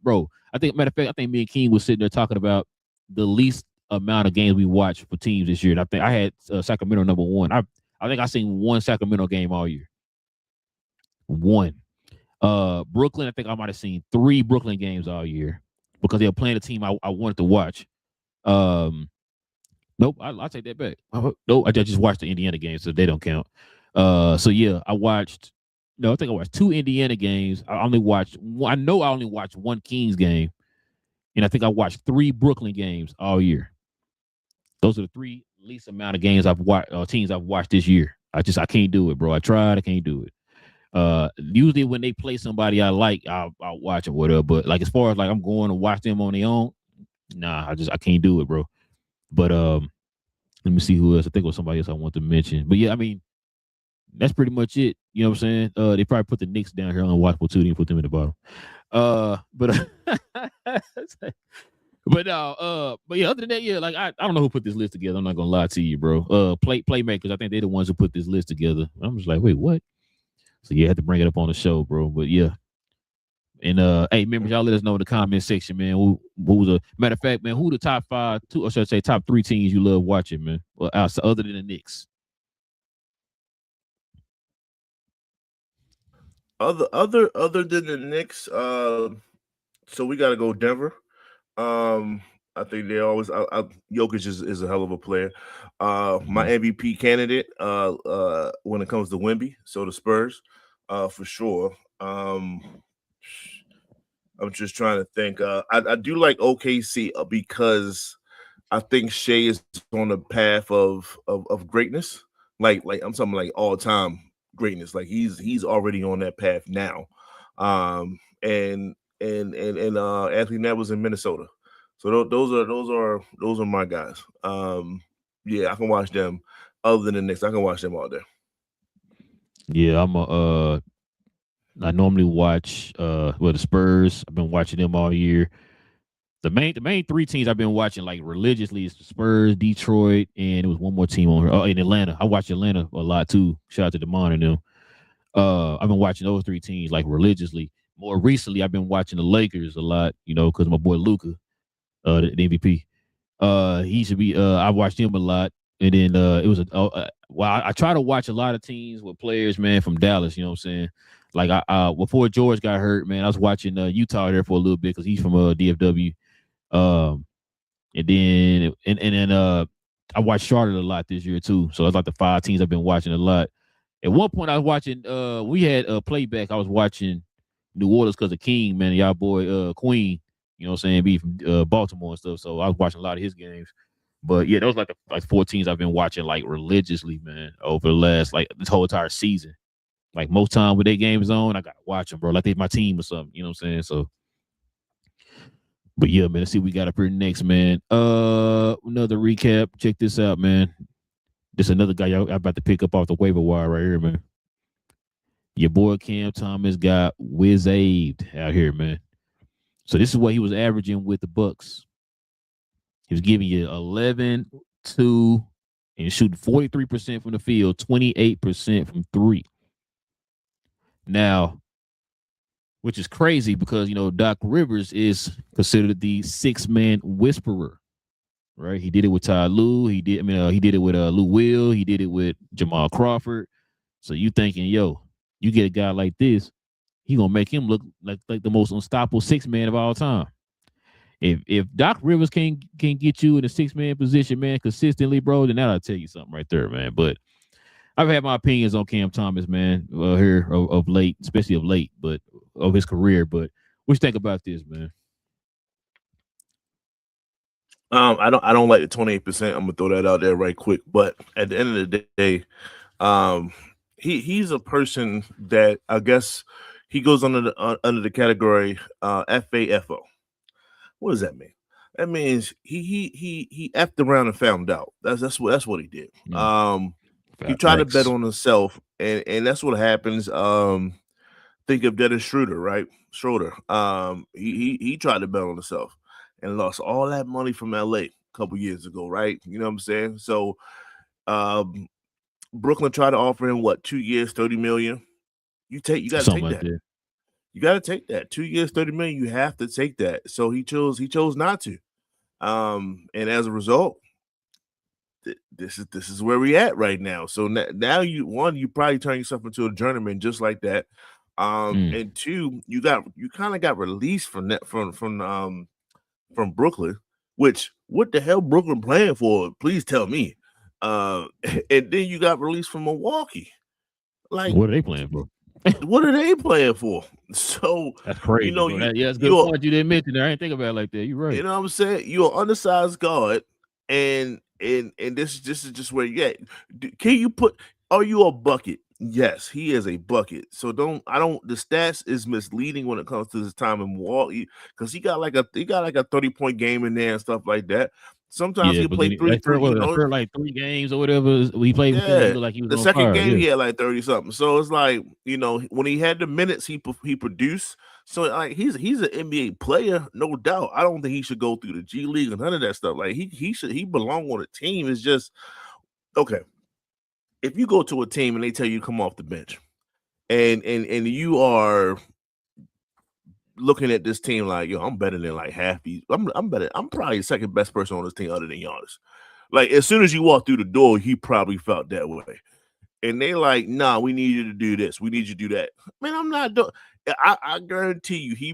Bro, I think matter of fact, I think me and King was sitting there talking about the least amount of games we watched for teams this year. And I think I had Sacramento number one. I think I seen one Sacramento game all year. One. Brooklyn, I think I might have seen 3 Brooklyn games all year because they were playing a team I wanted to watch. Nope, I'll take that back. Nope, I just watched the Indiana games, so they don't count. So yeah, I think I watched 2 Indiana games. I only watched one Kings game, and I think I watched 3 Brooklyn games all year. Those are the 3 least amount of games I've watched, teams I've watched this year. I can't do it, bro. I tried, I can't do it. Usually when they play somebody I like, I'll watch it, whatever. But like as far as like I'm going to watch them on their own, nah, I can't do it, bro. But let me see who else. I think it was somebody else I want to mention. But yeah, I mean, that's pretty much it. You know what I'm saying? They probably put the Knicks down here unwatchable too. They put them in the bottom. But yeah, other than that, yeah, like I don't know who put this list together. I'm not gonna lie to you, bro. Playmakers, I think they're the ones who put this list together. I'm just like, wait, what? So yeah, I had to bring it up on the show, bro. But yeah. And hey, remember, y'all let us know in the comment section, man. Who was a matter of fact, man, who the top 5, or should I say top 3 teams you love watching, man? Well, outside, other than the Knicks. Other than the Knicks, so we got to go Denver. I think they always. Jokic is a hell of a player. My MVP candidate, when it comes to Wemby, so the Spurs, for sure. I'm just trying to think. I do like OKC because I think Shea is on the path of greatness. Like I'm talking like all time greatness. Like he's already on that path now. And Anthony Ned was in Minnesota. So those are my guys. Yeah, I can watch them. Other than the Knicks, I can watch them all day. Yeah, I normally watch the Spurs. I've been watching them all year. The main 3 teams I've been watching like religiously is the Spurs, Detroit, and it was one more team on here. Oh, in Atlanta. I watch Atlanta a lot too. Shout out to DeMond and them. I've been watching those 3 teams like religiously. More recently, I've been watching the Lakers a lot, you know, because my boy Luka, the MVP. He should be. I watched him a lot, and then it was I try to watch a lot of teams with players, man, from Dallas. You know what I'm saying? Like before George got hurt, man, I was watching Utah there for a little bit because he's from DFW. And then I watched Charlotte a lot this year too. So it's like the 5 teams I've been watching a lot. At one point, I was watching. We had a playback. I was watching New Orleans because of King, man, y'all boy Queen. You know what I'm saying? Be from Baltimore and stuff. So I was watching a lot of his games. But yeah, those like the 4 teams I've been watching like religiously, man, over the last like this whole entire season. Like most time when their games on, I gotta watch them, bro. Like they my team or something. You know what I'm saying? So, but yeah, man. Let's see what we got up here next, man. Another recap. Check this out, man. This another guy y'all about to pick up off the waiver wire right here, man. Your boy Cam Thomas got whiz-aved out here, man. So this is what he was averaging with the Bucks. He was giving you 11, 2, and shooting 43% from the field, 28% from 3. Now, which is crazy because, you know, Doc Rivers is considered the 6-man whisperer, right? He did it with Ty Lue. He did it with Lou Will. He did it with Jamal Crawford. So you thinking, yo, you get a guy like this, he gonna make him look like the most unstoppable 6-man of all time. If Doc Rivers can get you in a 6-man position, man, consistently, bro, then that'll tell you something right there, man. But I've had my opinions on Cam Thomas, man, here of late, especially of late, but of his career. But what you think about this, man? I don't like the 28%. I'm gonna throw that out there right quick. But at the end of the day, he's a person that I guess he goes under the category FAFO. What does that mean? That means he effed around and found out. That's what he did. He tried to bet Facts. on himself, and that's what happens. Think of Dennis Schroeder, right? Schroeder. He tried to bet on himself and lost all that money from LA a couple years ago, right? You know what I'm saying? So Brooklyn tried to offer him what, 2 years, $30 million. You gotta Something take like that. that. You gotta take that. 2 years, $30 million. You have to take that. So he chose not to. And as a result, this is where we at right now. So now you probably turn yourself into a journeyman just like that. And two, you kind of got released from that from Brooklyn, which what the hell Brooklyn playing for? Please tell me. And then you got released from Milwaukee. Like, what are they playing for? What are they playing for? So that's crazy. You know, that's a good point you didn't mention there. I didn't think about it like that. You're right. You know what I'm saying? You're an undersized guard, and this is just where you at. Can you put? Are you a bucket? Yes, he is a bucket. So the stats is misleading when it comes to his time in Milwaukee because he got like a 30-point game in there and stuff like that. Sometimes he played three, like 3 games or whatever. He played with them, he looked like he was the on second fire. game he had like 30 something. So it's like, you know, when he had the minutes, he produced. So like he's an NBA player, no doubt. I don't think he should go through the G League and none of that stuff. Like he belong on a team. It's just okay. If you go to a team and they tell you to come off the bench, and you are looking at this team like, yo, I'm better than like half these. I'm better. I'm probably the second best person on this team other than Giannis. Like as soon as you walk through the door, he probably felt that way. And they like, nah, we need you to do this. We need you to do that. Man, I'm not doing. I guarantee you, he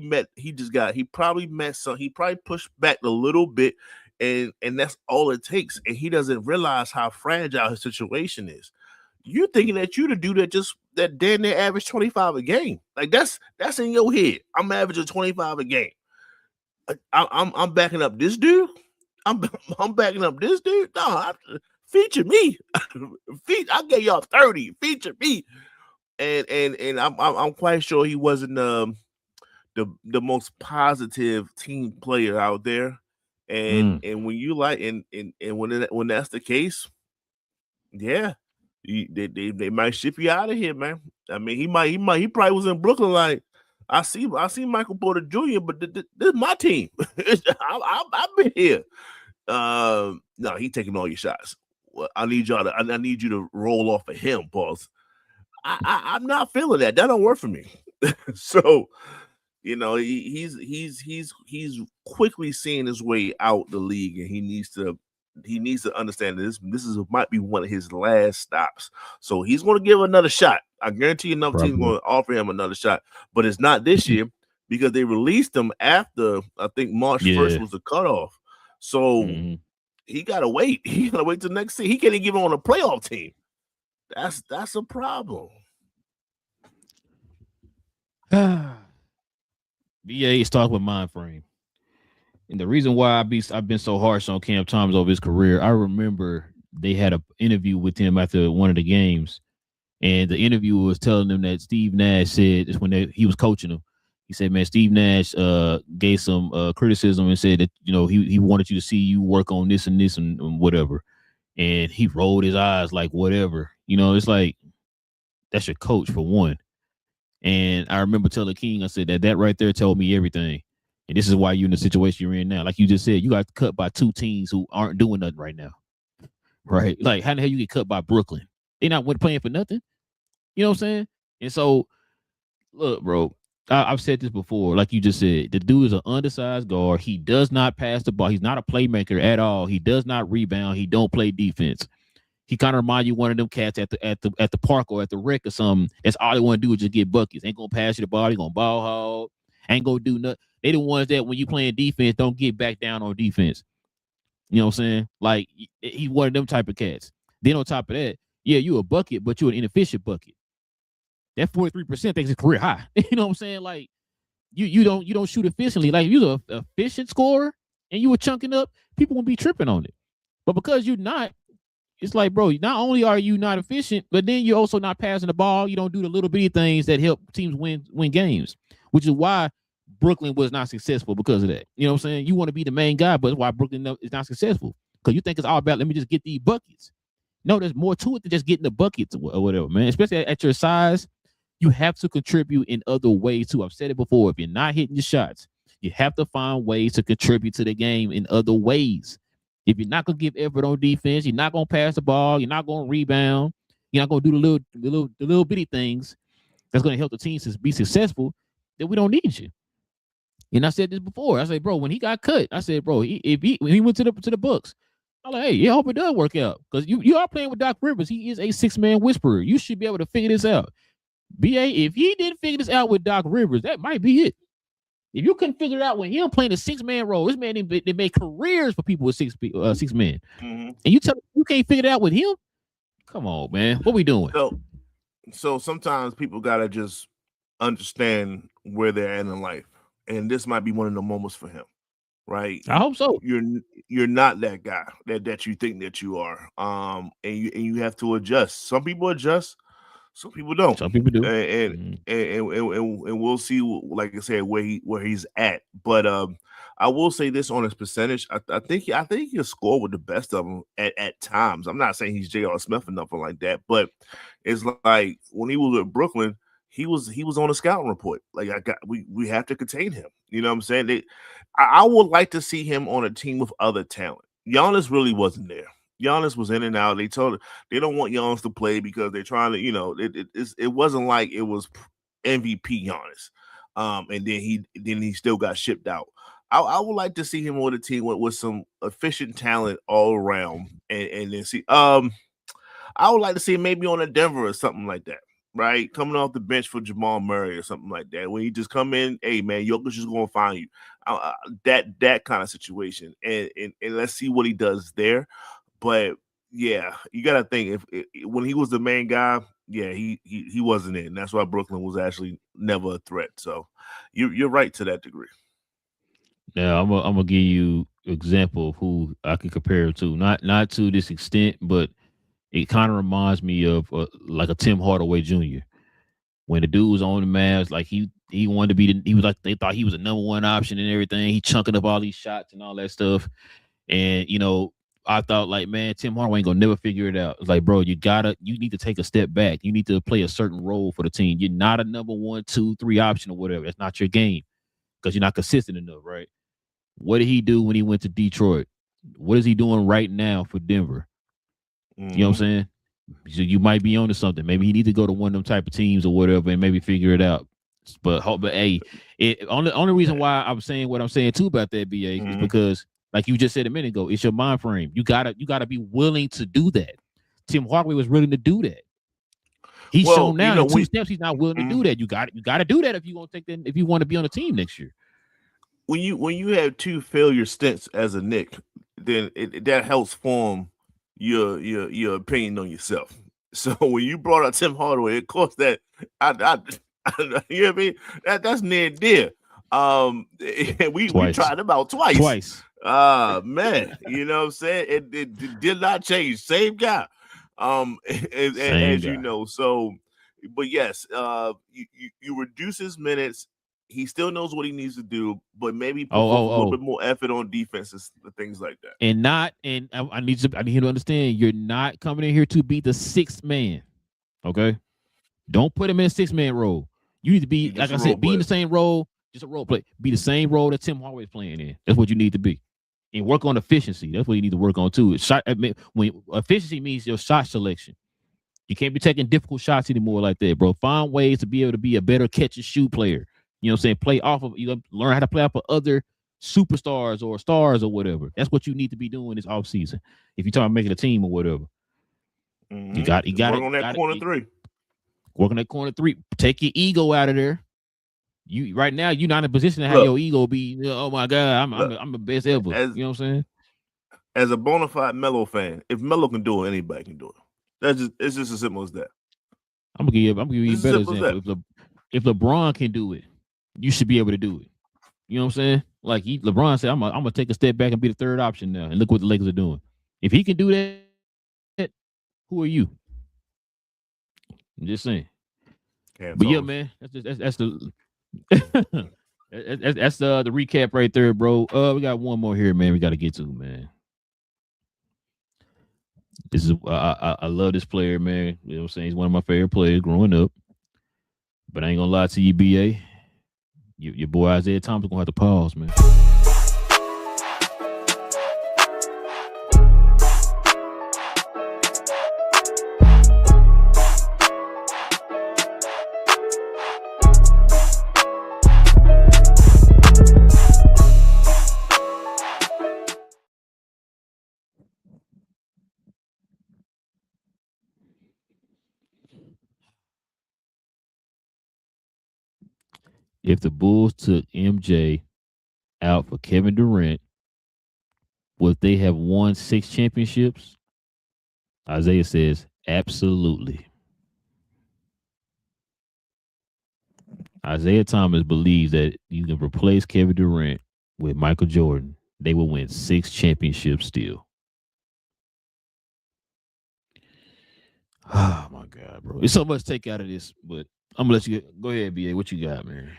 probably met some. He probably pushed back a little bit, and that's all it takes. And he doesn't realize how fragile his situation is. You're thinking that you to do that damn near average 25 a game. Like that's in your head. I'm averaging 25 a game. I'm backing up this dude. I'm backing up this dude. No, feature me. I gave y'all 30. Feature me. And I'm quite sure he wasn't the most positive team player out there. And when you like and when that's the case, yeah. They might ship you out of here, man. I mean, he probably was in Brooklyn like, I see Michael Porter Jr., but this is my team. I've been here. No, he taking all your shots. Well, I need you to roll off of him, boss. I'm not feeling that. That don't work for me. So, you know, he's quickly seeing his way out the league, and he needs to understand that this might be one of his last stops. So he's going to give another shot. I guarantee you another team's going to offer him another shot, but it's not this year because they released him after I think March 1st was the cutoff. So he got to wait. He got to wait till next season. He can't even give him on a playoff team. That's a problem. BA is talking with mind frame. And the reason why I've been so harsh on Cam Thomas over his career, I remember they had an interview with him after one of the games, and the interviewer was telling them that Steve Nash said this when he was coaching him. He said, "Man, Steve Nash gave some criticism and said that he wanted you to see you work on this and this and whatever." And he rolled his eyes like whatever. It's like that's your coach for one. And I remember telling King, I said that right there told me everything. And this is why you're in the situation you're in now. Like you just said, you got cut by 2 teams who aren't doing nothing right now. Right? Like, how the hell you get cut by Brooklyn? They not playing for nothing. You know what I'm saying? And so, look, bro, I've said this before. Like you just said, the dude is an undersized guard. He does not pass the ball. He's not a playmaker at all. He does not rebound. He don't play defense. He kind of remind you of one of them cats at the park or at the rec or something. That's all they want to do is just get buckets. Ain't gonna pass you the ball. They gonna ball hog. Ain't gonna do nothing. They the ones that when you playing defense don't get back down on defense. You know what I'm saying? Like he's one of them type of cats. Then on top of that, yeah, you a bucket, but you're an inefficient bucket. That 43% thinks it's career high. You know what I'm saying? Like you don't shoot efficiently. Like if you're an efficient scorer and you were chunking up, people won't be tripping on it. But because you're not, it's like, bro, not only are you not efficient, but then you're also not passing the ball. You don't do the little bitty things that help teams win games, which is why Brooklyn was not successful because of that. You know what I'm saying? You want to be the main guy, but that's why Brooklyn is not successful. Because you think it's all about, let me just get these buckets. No, there's more to it than just getting the buckets or whatever, man. Especially at your size, you have to contribute in other ways too. I've said it before. If you're not hitting your shots, you have to find ways to contribute to the game in other ways. If you're not gonna give effort on defense, you're not gonna pass the ball, you're not gonna rebound, you're not gonna do the little bitty things that's gonna help the team to be successful, then we don't need you. And I said this before. I said, bro, when he got cut, I said, bro, when he went to the Bucks, I'm like, hey, yeah, I hope it does work out. Because you are playing with Doc Rivers. He is a 6-man whisperer. You should be able to figure this out. BA, if he didn't figure this out with Doc Rivers, that might be it. If you couldn't figure it out when him playing a 6-man role, this man they made careers for people with 6 men. Mm-hmm. And you tell me you can't figure it out with him? Come on, man. What we doing? So sometimes people gotta just understand where they're at in life. And this might be one of the moments for him, right? I hope so. You're not that guy that you think that you are. And you have to adjust. Some people adjust, some people don't. Some people do. And we'll see, like I said, where he's at. But I will say this on his percentage. I think he'll score with the best of them at times. I'm not saying he's J.R. Smith or nothing like that, but it's like when he was at Brooklyn, he was on a scouting report. Like we have to contain him. You know what I'm saying? I would like to see him on a team with other talent. Giannis really wasn't there. Giannis was in and out. They don't want Giannis to play because they're trying to, it wasn't like it was MVP Giannis. And then he still got shipped out. I would like to see him on a team with some efficient talent all around, and then see. I would like to see him maybe on a Denver or something like that. Right, coming off the bench for Jamal Murray or something like that. When you just come in, hey man, Jokic is going to find you. That kind of situation, and let's see what he does there. But yeah, you got to think if when he was the main guy, yeah, he wasn't in. That's why Brooklyn was actually never a threat. So you're right to that degree. Now I'm gonna give you an example of who I can compare him to. Not to this extent, but it kind of reminds me of like a Tim Hardaway Jr. When the dude was on the Mavs, like he wanted to be he was like they thought he was the number one option and everything. He chunking up all these shots and all that stuff. And I thought like, man, Tim Hardaway ain't gonna never figure it out. It's like, bro, you need to take a step back. You need to play a certain role for the team. You're not a number 1, 2, 3 option or whatever. That's not your game because you're not consistent enough, right? What did he do when he went to Detroit? What is he doing right now for Denver? You know what I'm saying? So you might be onto something. Maybe he need to go to one of them type of teams or whatever and maybe figure it out. But hey, only reason why I'm saying what I'm saying too about that, BA, is because like you just said a minute ago, it's your mind frame. You gotta be willing to do that. Tim Hardaway was willing to do that. He's shown now in 2 steps he's not willing to do that. You got to do that if you want to take that, if you want to be on the team next year. When you have 2 failure stints as a Knick, then that helps form your opinion on yourself. So when you brought up Tim Hardaway, of course that I you know what I mean? That's near dear. We tried about twice. Man, you know what I'm saying? It did not change. Same guy. As you know. So, but yes, you reduce his minutes. He still knows what he needs to do, but maybe put a little bit more effort on defenses and things like that. I need him to understand you're not coming in here to be the 6th man. Okay? Don't put him in a 6-man role. You need to be, like I said, be in the same role, just a role play. Be the same role that Tim Hardaway is playing in. That's what you need to be. And work on efficiency. That's what you need to work on too. When efficiency means your shot selection. You can't be taking difficult shots anymore like that, bro. Find ways to be able to be a better catch and shoot player. You know what I'm saying? Play off of, learn how to play off of other superstars or stars or whatever. That's what you need to be doing this offseason. If you're talking about making a team or whatever. You got work on that corner 3. Work on that corner 3. Take your ego out of there. You right now, you're not in a position to have your ego be, oh my God, I'm the best ever. You know what I'm saying? As a bona fide Melo fan, if Melo can do it, anybody can do it. It's just as simple as that. I'm gonna give you a better example. If LeBron can do it, you should be able to do it. You know what I'm saying? Like LeBron said, I'm gonna take a step back and be the 3rd option now. And look what the Lakers are doing. If he can do that, who are you? I'm just saying. But yeah, man, that's the That's the recap right there, bro. We got one more here, man. We got to get to, man. This is I love this player, man. You know what I'm saying? He's one of my favorite players growing up. But I ain't gonna lie to you, BA. Your boy Isaiah Thomas gonna have to pause, man. If the Bulls took MJ out for Kevin Durant, would they have won 6 championships? Isaiah says, absolutely. Isaiah Thomas believes that you can replace Kevin Durant with Michael Jordan. They will win 6 championships still. Oh, my God, bro. There's so much to take out of this, but I'm going to let you go ahead, BA. What you got, man?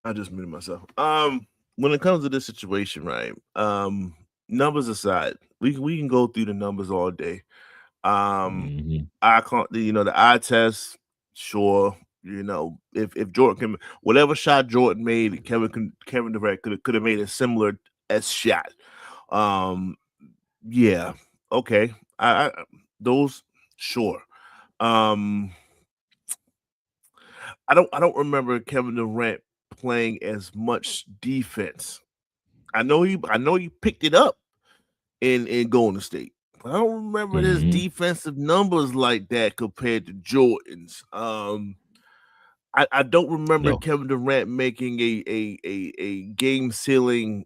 I just muted myself. When it comes to this situation, right? Numbers aside, we can go through the numbers all day. I can't, the eye test, sure. If Jordan can, whatever shot Jordan made, Kevin Durant could have made a similar S shot. Yeah, okay. I those sure. I don't remember Kevin Durant playing as much defense. I know he picked it up in Golden State. I don't remember his defensive numbers like that compared to Jordan's. I don't remember Kevin Durant making a game sealing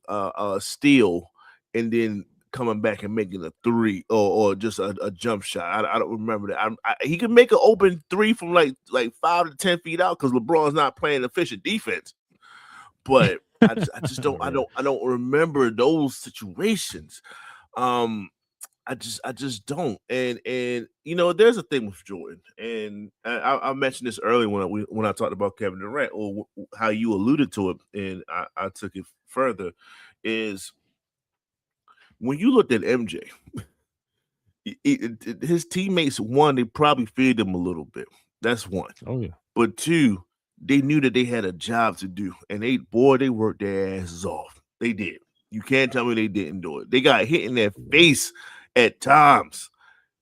steal and then coming back and making a three or just a jump shot. I don't remember that. He could make an open three from like 5 to 10 feet out because LeBron's not playing efficient defense. But I just don't remember those situations. I just don't. And there's a thing with Jordan, and I mentioned this earlier when I talked about Kevin Durant, or how you alluded to it, and I took it further, is when you looked at MJ, his teammates, one, they probably feared him a little bit. That's one. Oh yeah. But two, they knew that they had a job to do, and they worked their asses off. They did. You can't tell me they didn't do it. They got hit in their face at times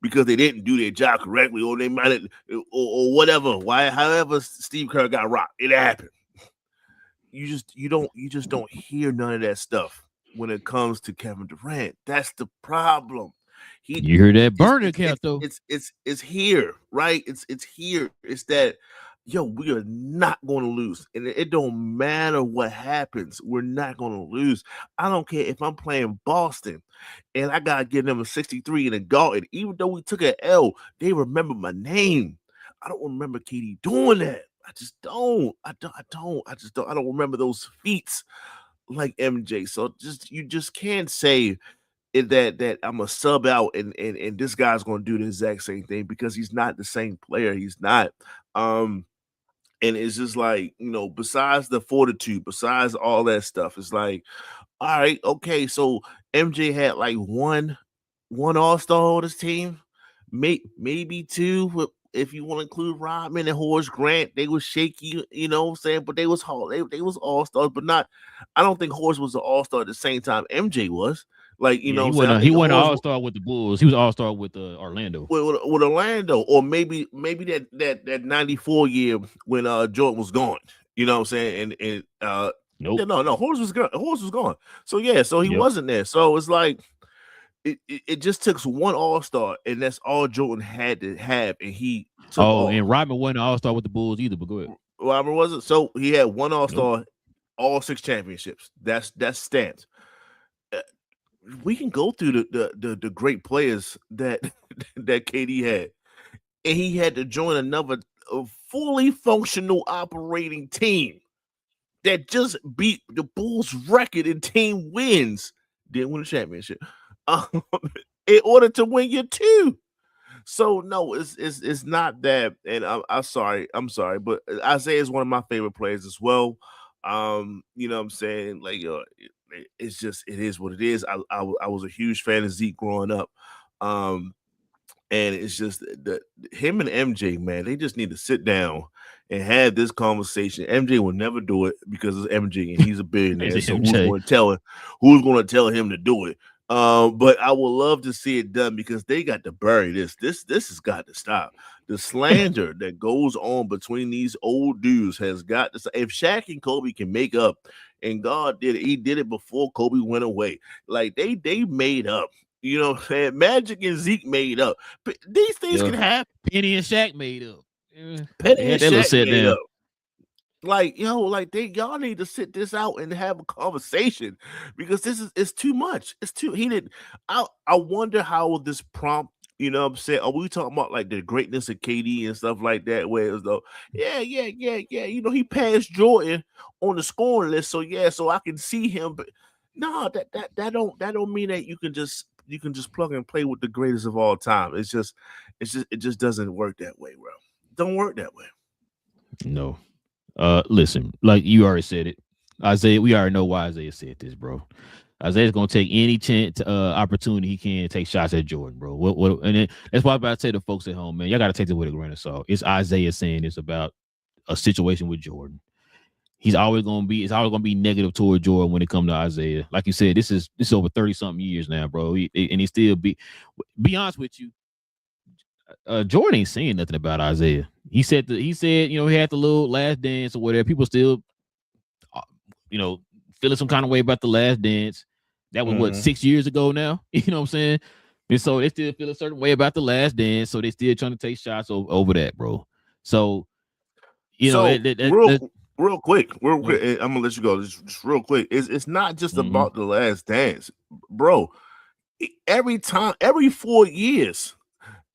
because they didn't do their job correctly, or they might have, or whatever. However Steve Kerr got rocked, it happened. You just don't hear none of that stuff when it comes to Kevin Durant. That's the problem. You hear that burner count though? It's here, right? It's here. It's that, we are not going to lose. And it don't matter what happens. We're not going to lose. I don't care if I'm playing Boston and I got to give them a 63 in a Garden. Even though we took an L, they remember my name. I don't remember KD doing that. I just don't. I don't remember those feats like MJ. So you just can't say that I'm a sub out and this guy's going to do the exact same thing, because he's not the same player. He's not. And it's just like, besides the fortitude, besides all that stuff, it's like, all right, okay, so MJ had like one all-star on his team, maybe two, if you want to include Rodman and Horace Grant. They was shaky, you know what I'm saying? But they was they was all-stars, but not, I don't think Horace was an all-star at the same time MJ was. Like, he wasn't all-star with the Bulls. He was all-star with Orlando. With Orlando, or maybe that 94 year when Jordan was gone. You know what I'm saying? And nope. No, Horace was gone. Horace was gone. So yeah, he wasn't there. So it's like it just took one all-star, and that's all Jordan had to have, and he took and Rodman wasn't an all-star with the Bulls either, but go ahead. Rodman wasn't. So he had one all-star, all 6 championships. That's stamped. We can go through the great players that KD had, and he had to join another fully functional operating team that just beat the Bulls' record in team wins, didn't win a championship, in order to win your 2. So no, it's not that, and I'm sorry, but Isaiah is one of my favorite players as well. You know what I'm saying? Like, it's just it is what it is. I was a huge fan of Zeke growing up. Um, and it's just that him and MJ, man, they just need to sit down and have this conversation. MJ will never do it because it's MJ and he's a billionaire. So who's MJ. going to tell him? Who's going to tell him to do it? But I would love to see it done because they got to bury this. This has got to stop. The slander that goes on between these old dudes has got to stop. If Shaq and Kobe can make up, and God did it, he did it before Kobe went away. Like they made up. You know, Magic and Zeke made up. But these things can happen. Penny and Shaq made up. Penny and Shaq made down. up. Like, like y'all need to sit this out and have a conversation because it's too much. It's too heated. I wonder how this prompt, you know what I'm saying? Are we talking about like the greatness of KD and stuff like that? Where it was though, yeah. You know, he passed Jordan on the scoring list. So yeah, so I can see him, but no, that don't mean that you can just plug and play with the greatest of all time. It just doesn't work that way, bro. Don't work that way. No. Listen, like you already said it, Isaiah. We already know why Isaiah said this, bro. Isaiah's gonna take any chance, opportunity he can take shots at Jordan, bro. And then, that's why I'm about to say to folks at home, man, y'all gotta take it with a grain of salt. It's Isaiah saying this about a situation with Jordan. It's always gonna be negative toward Jordan when it comes to Isaiah. Like you said, this is over 30-something years now, bro. And he still be honest with you. Jordan ain't saying nothing about Isaiah. He said, you know, he had the little last dance or whatever. People still, you know, feeling some kind of way about the last dance. That was what, 6 years ago now. You know what I'm saying? And so they still feel a certain way about the last dance. So they still trying to take shots over that, bro. So, you know, real quick, I'm gonna let you go. Just real quick. It's not just about the last dance, bro. Every 4 years,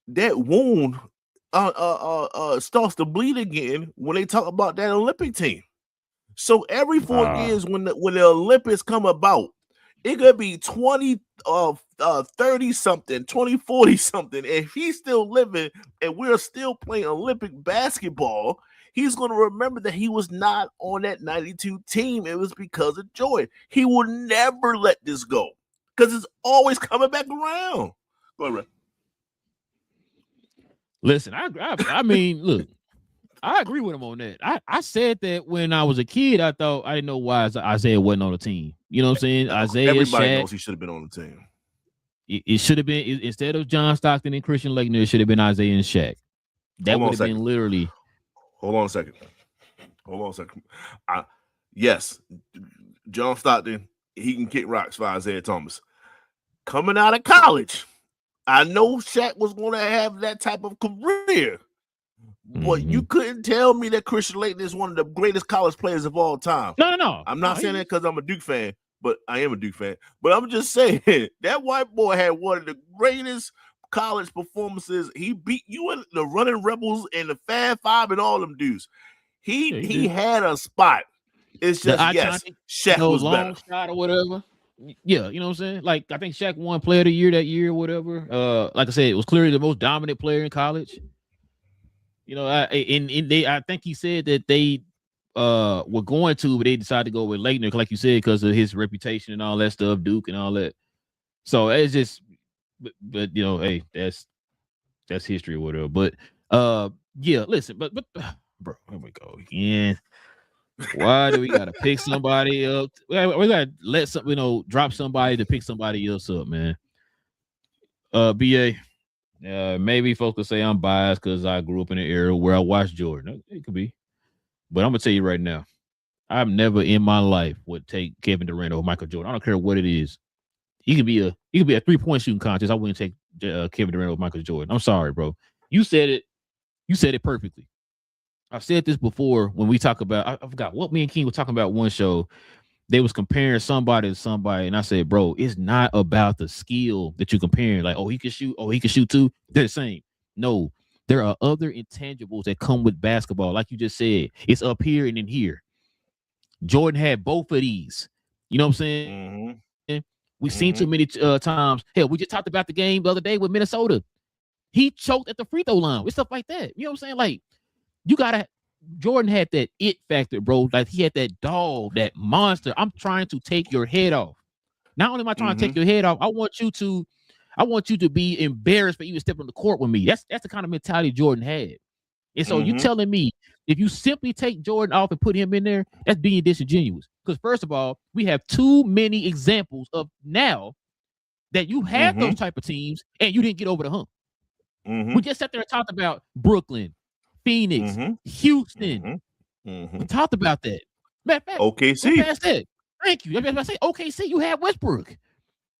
that wound starts to bleed again when they talk about that Olympic team. So every 4 years when the Olympics come about, it could be 30 something, 2040 something. If he's still living and we're still playing Olympic basketball, he's going to remember that he was not on that 92 team. It was because of Jordan. He will never let this go because it's always coming back around. Go ahead, Ray. Listen, I mean, look, I agree with him on that. I said that when I was a kid, I thought I didn't know why Isaiah wasn't on the team. You know what I'm saying? Isaiah, everybody Shaq, knows he should have been on the team. It should have been, instead of John Stockton and Christian Laettner, it should have been Isaiah and Shaq. That would have been literally. Hold on a second. Yes, John Stockton, he can kick rocks for Isaiah Thomas. Coming out of college, I know Shaq was going to have that type of career, but you couldn't tell me that Christian Laettner is one of the greatest college players of all time. No. I'm not saying that because I'm a Duke fan, but I am a Duke fan. But I'm just saying that white boy had one of the greatest college performances. He beat you in the Running Rebels and the Fab Five and all them dudes. He had a spot. It's just Shaq was long better. Shot or whatever. Yeah, you know what I'm saying? Like, I think Shaq won Player of the Year that year or whatever. Like I said, it was clearly the most dominant player in college. You know, I think he said that they were going to, but they decided to go with Laettner, like you said, because of his reputation and all that stuff, Duke and all that. So it's just, but you know, hey, that's history or whatever. But yeah, listen, but bro, here we go again. Why do we gotta pick somebody up? We gotta let some, drop somebody to pick somebody else up, man. BA, maybe folks will say I'm biased because I grew up in an era where I watched Jordan. It could be, but I'm gonna tell you right now, I've never in my life would take Kevin Durant over Michael Jordan. I don't care what it is. He could be a 3-point shooting contest. I wouldn't take Kevin Durant over Michael Jordan. I'm sorry, bro. You said it. You said it perfectly. I've said this before when we talk about, I forgot what me and King were talking about one show. They was comparing somebody to somebody, and I said, bro, it's not about the skill that you're comparing. Like, oh, he can shoot. Oh, he can shoot too. They're the same. No, there are other intangibles that come with basketball. Like you just said, it's up here and in here. Jordan had both of these. You know what I'm saying? We've seen too many times. Hell, we just talked about the game the other day with Minnesota. He choked at the free throw line with stuff like that. You know what I'm saying? Like, you gotta. Jordan had that it factor, bro. Like, he had that dog, that monster. I'm trying to take your head off. Not only am I trying to take your head off, I want you to be embarrassed for even stepping on the court with me. That's the kind of mentality Jordan had. And so you telling me if you simply take Jordan off and put him in there, that's being disingenuous. Because first of all, we have too many examples of now that you had those type of teams and you didn't get over the hump. We just sat there and talked about Brooklyn, Phoenix, Houston. We talked about that. Matter of fact, OKC. Past that. Thank you. I say OKC, you had Westbrook.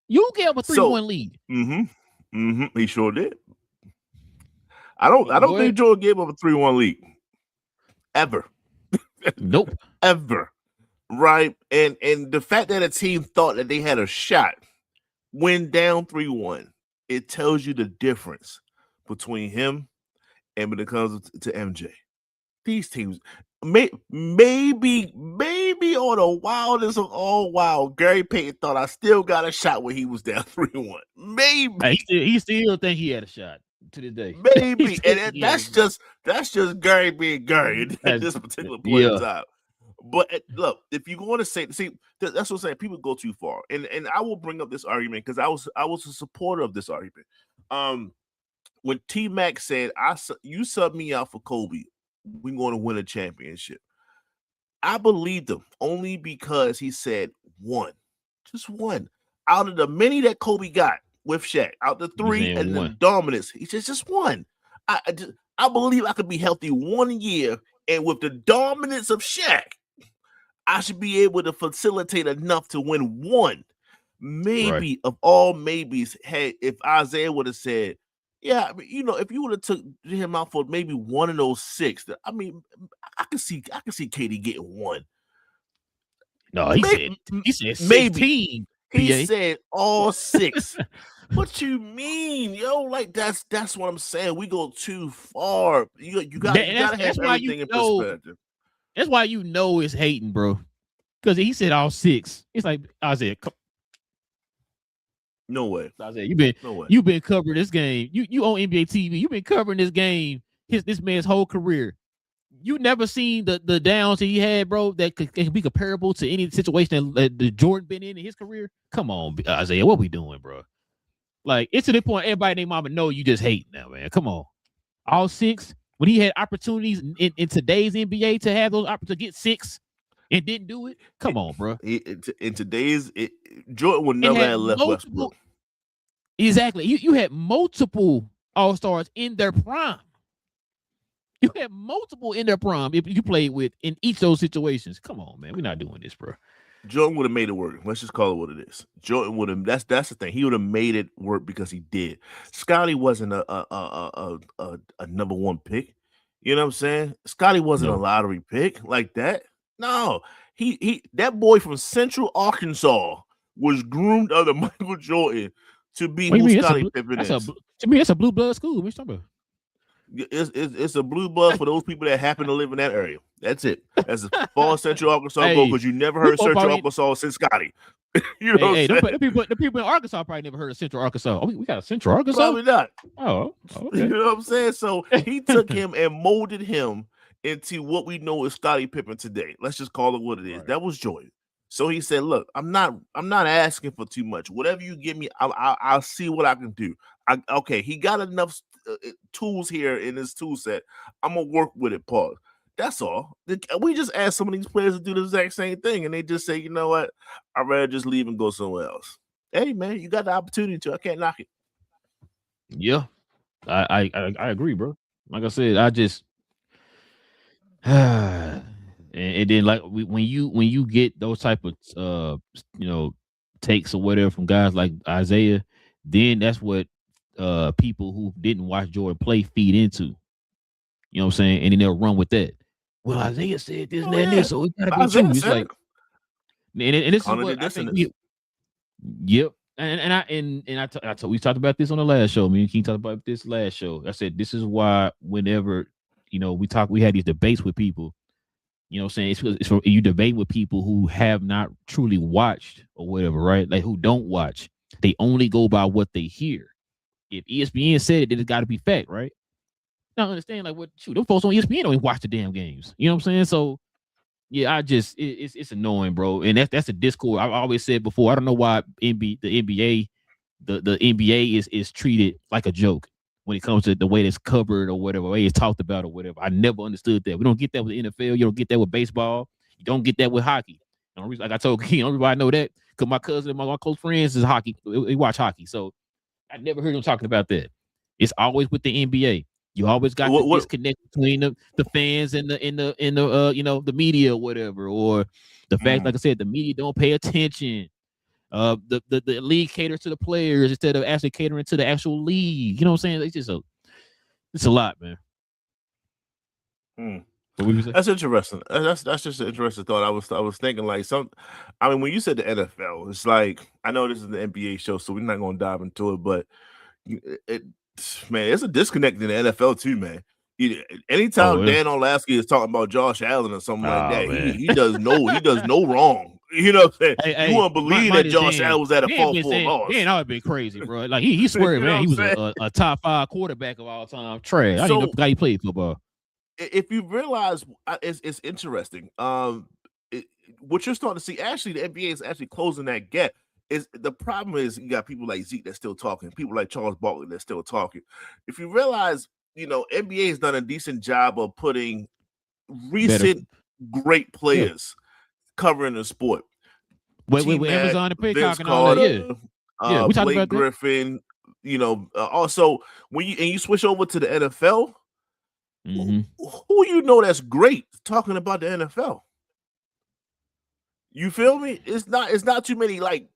You gave up a 3-1 lead. He sure did. I don't think Jordan gave up a 3-1 lead. Ever. Nope. Ever. Right? And the fact that a team thought that they had a shot when down 3-1, it tells you the difference between him and when it comes to MJ. These teams, maybe on the wildest of all wild, Gary Payton thought I still got a shot when he was down 3-1. Maybe. He still think he had a shot to this day. Maybe. And that's just Gary being Gary at this particular point in time. But look, if you want to say, that's what I'm saying. People go too far, and I will bring up this argument because I was a supporter of this argument. When T-Mac said, "You sub me out for Kobe, we're going to win a championship," I believed him only because he said one, just one out of the many that Kobe got with Shaq, out the three and the dominance. He said just one. I believe I could be healthy 1 year, and with the dominance of Shaq, I should be able to facilitate enough to win one. Maybe of all maybes, hey, if Isaiah would have said, yeah, I mean, if you would have took him out for maybe one of those 6, I mean, I can see KD getting one. No, he said 16. Maybe. He said all 6. What you mean, yo? Like that's what I'm saying. We go too far. You got to have everything in perspective. That's why it's hating, bro. Because he said all 6. It's like Isaiah. No way. Isaiah, you've been covering this game. You on NBA TV. You've been covering this game. This man's whole career. You never seen the downs that he had, bro, that could be comparable to any situation that Jordan been in his career. Come on, Isaiah, what we doing, bro? Like, it's to the point everybody and their mama know you just hate now, man. Come on. All 6. When he had opportunities in today's NBA to have those opportunities to get 6 and didn't do it, come on, bro. In today's, Jordan would never have left Westbrook. Exactly. You had multiple All-Stars in their prime. You had multiple in their prime if you played with in each of those situations. Come on, man. We're not doing this, bro. Jordan would have made it work. Let's just call it what it is. Jordan would have. That's the thing. He would have made it work because he did. Scottie wasn't a number 1 pick. You know what I'm saying? Scottie wasn't a lottery pick like that. No, he that boy from Central Arkansas was groomed under Michael Jordan to be who Scottie Pippen is. To me, that's a blue blood school. What you talking about? It's a blue blood for those people that happen to live in that area. That's it. That's as far as Central Arkansas go, because you never heard Central Arkansas since Scottie. You know the people in Arkansas probably never heard of Central Arkansas. Oh, we got a Central Arkansas? Probably not. Oh, okay. You know what I'm saying? So he took him and molded him into what we know as Scottie Pippen today. Let's just call it what it is. Right. That was Jordan. So he said, "Look, I'm not asking for too much. Whatever you give me, I'll see what I can do. Okay, he got enough tools here in his tool set. I'm gonna work with it, Paul. That's all. We just asked some of these players to do the exact same thing, and they just say, you know what? I'd rather just leave and go somewhere else. Hey, man, you got the opportunity to. I can't knock it. Yeah, I agree, bro. Like I said, I just and then like when you get those type of takes or whatever from guys like Isaiah, then that's what people who didn't watch Jordan play feed into. You know what I'm saying? And then they'll run with that. Well, Isaiah said this and that and this, so it gotta be true. It's like, and this is what I think. Yep. We talked about this on the last show. Me and King talked about this last show. I said this is why whenever we had these debates with people. You know what I'm saying? It's for you debate with people who have not truly watched or whatever, right? Like who don't watch. They only go by what they hear. if ESPN said it, then it's got to be fact, right? I don't understand like what shoot those folks on ESPN don't even watch the damn games. You know what I'm saying? So yeah, it's annoying, bro. And that's a discord. I've always said before. I don't know why the NBA is treated like a joke when it comes to the way it's covered or whatever, way it's talked about or whatever. I never understood that. We don't get that with the NFL. You don't get that with baseball. You don't get that with hockey. And like I told King, everybody know that because my cousin and my close friends is hockey. They watch hockey, so I never heard them talking about that. It's always with the NBA. You always got the disconnect between the fans and the you know, the media or whatever, or the fact, like I said, the media don't pay attention. The league caters to the players instead of actually catering to the actual league. You know what I'm saying? It's a lot, man. That's interesting. That's just an interesting thought. I was thinking like I mean, when you said the NFL, it's like I know this is the NBA show, so we're not going to dive into it, but man, it's a disconnect in the NFL too, man. Anytime Dan Orlovsky is talking about Josh Allen or something like that, he does no wrong. You know what I'm saying? You won't believe that Josh Allen was at a fault for a loss. Man, that would been crazy, bro. Like he swear, man, he was a top 5 quarterback of all time. Trash. I didn't know how he played football. If you realize, it's interesting. What you're starting to see, actually, the NBA is actually closing that gap. The problem is you got people like Zeke that's still talking, people like Charles Barkley that's still talking. If you realize, you know, NBA has done a decent job of putting recent great players covering the sport. With Amazon and Peacock and all that, yeah, we talked Blake about Griffin. You know, also when you switch over to the NFL, who you know that's great talking about the NFL? You feel me? It's not too many like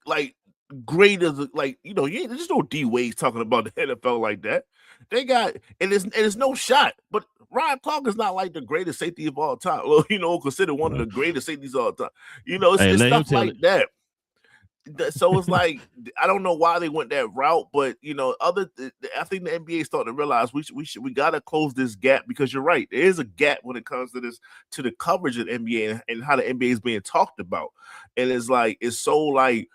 great as like, you know, there's no D Wade's talking about the NFL like that. They got and it's no shot, but Ryan Clark is not like the greatest safety of all time. Well, you know, considered one of the greatest safeties of all time. You know, it's stuff like that. So it's like I don't know why they went that route, but you know, I think the NBA is starting to realize we gotta close this gap because you're right. There is a gap when it comes to the coverage of the NBA and how the NBA is being talked about, and it's so like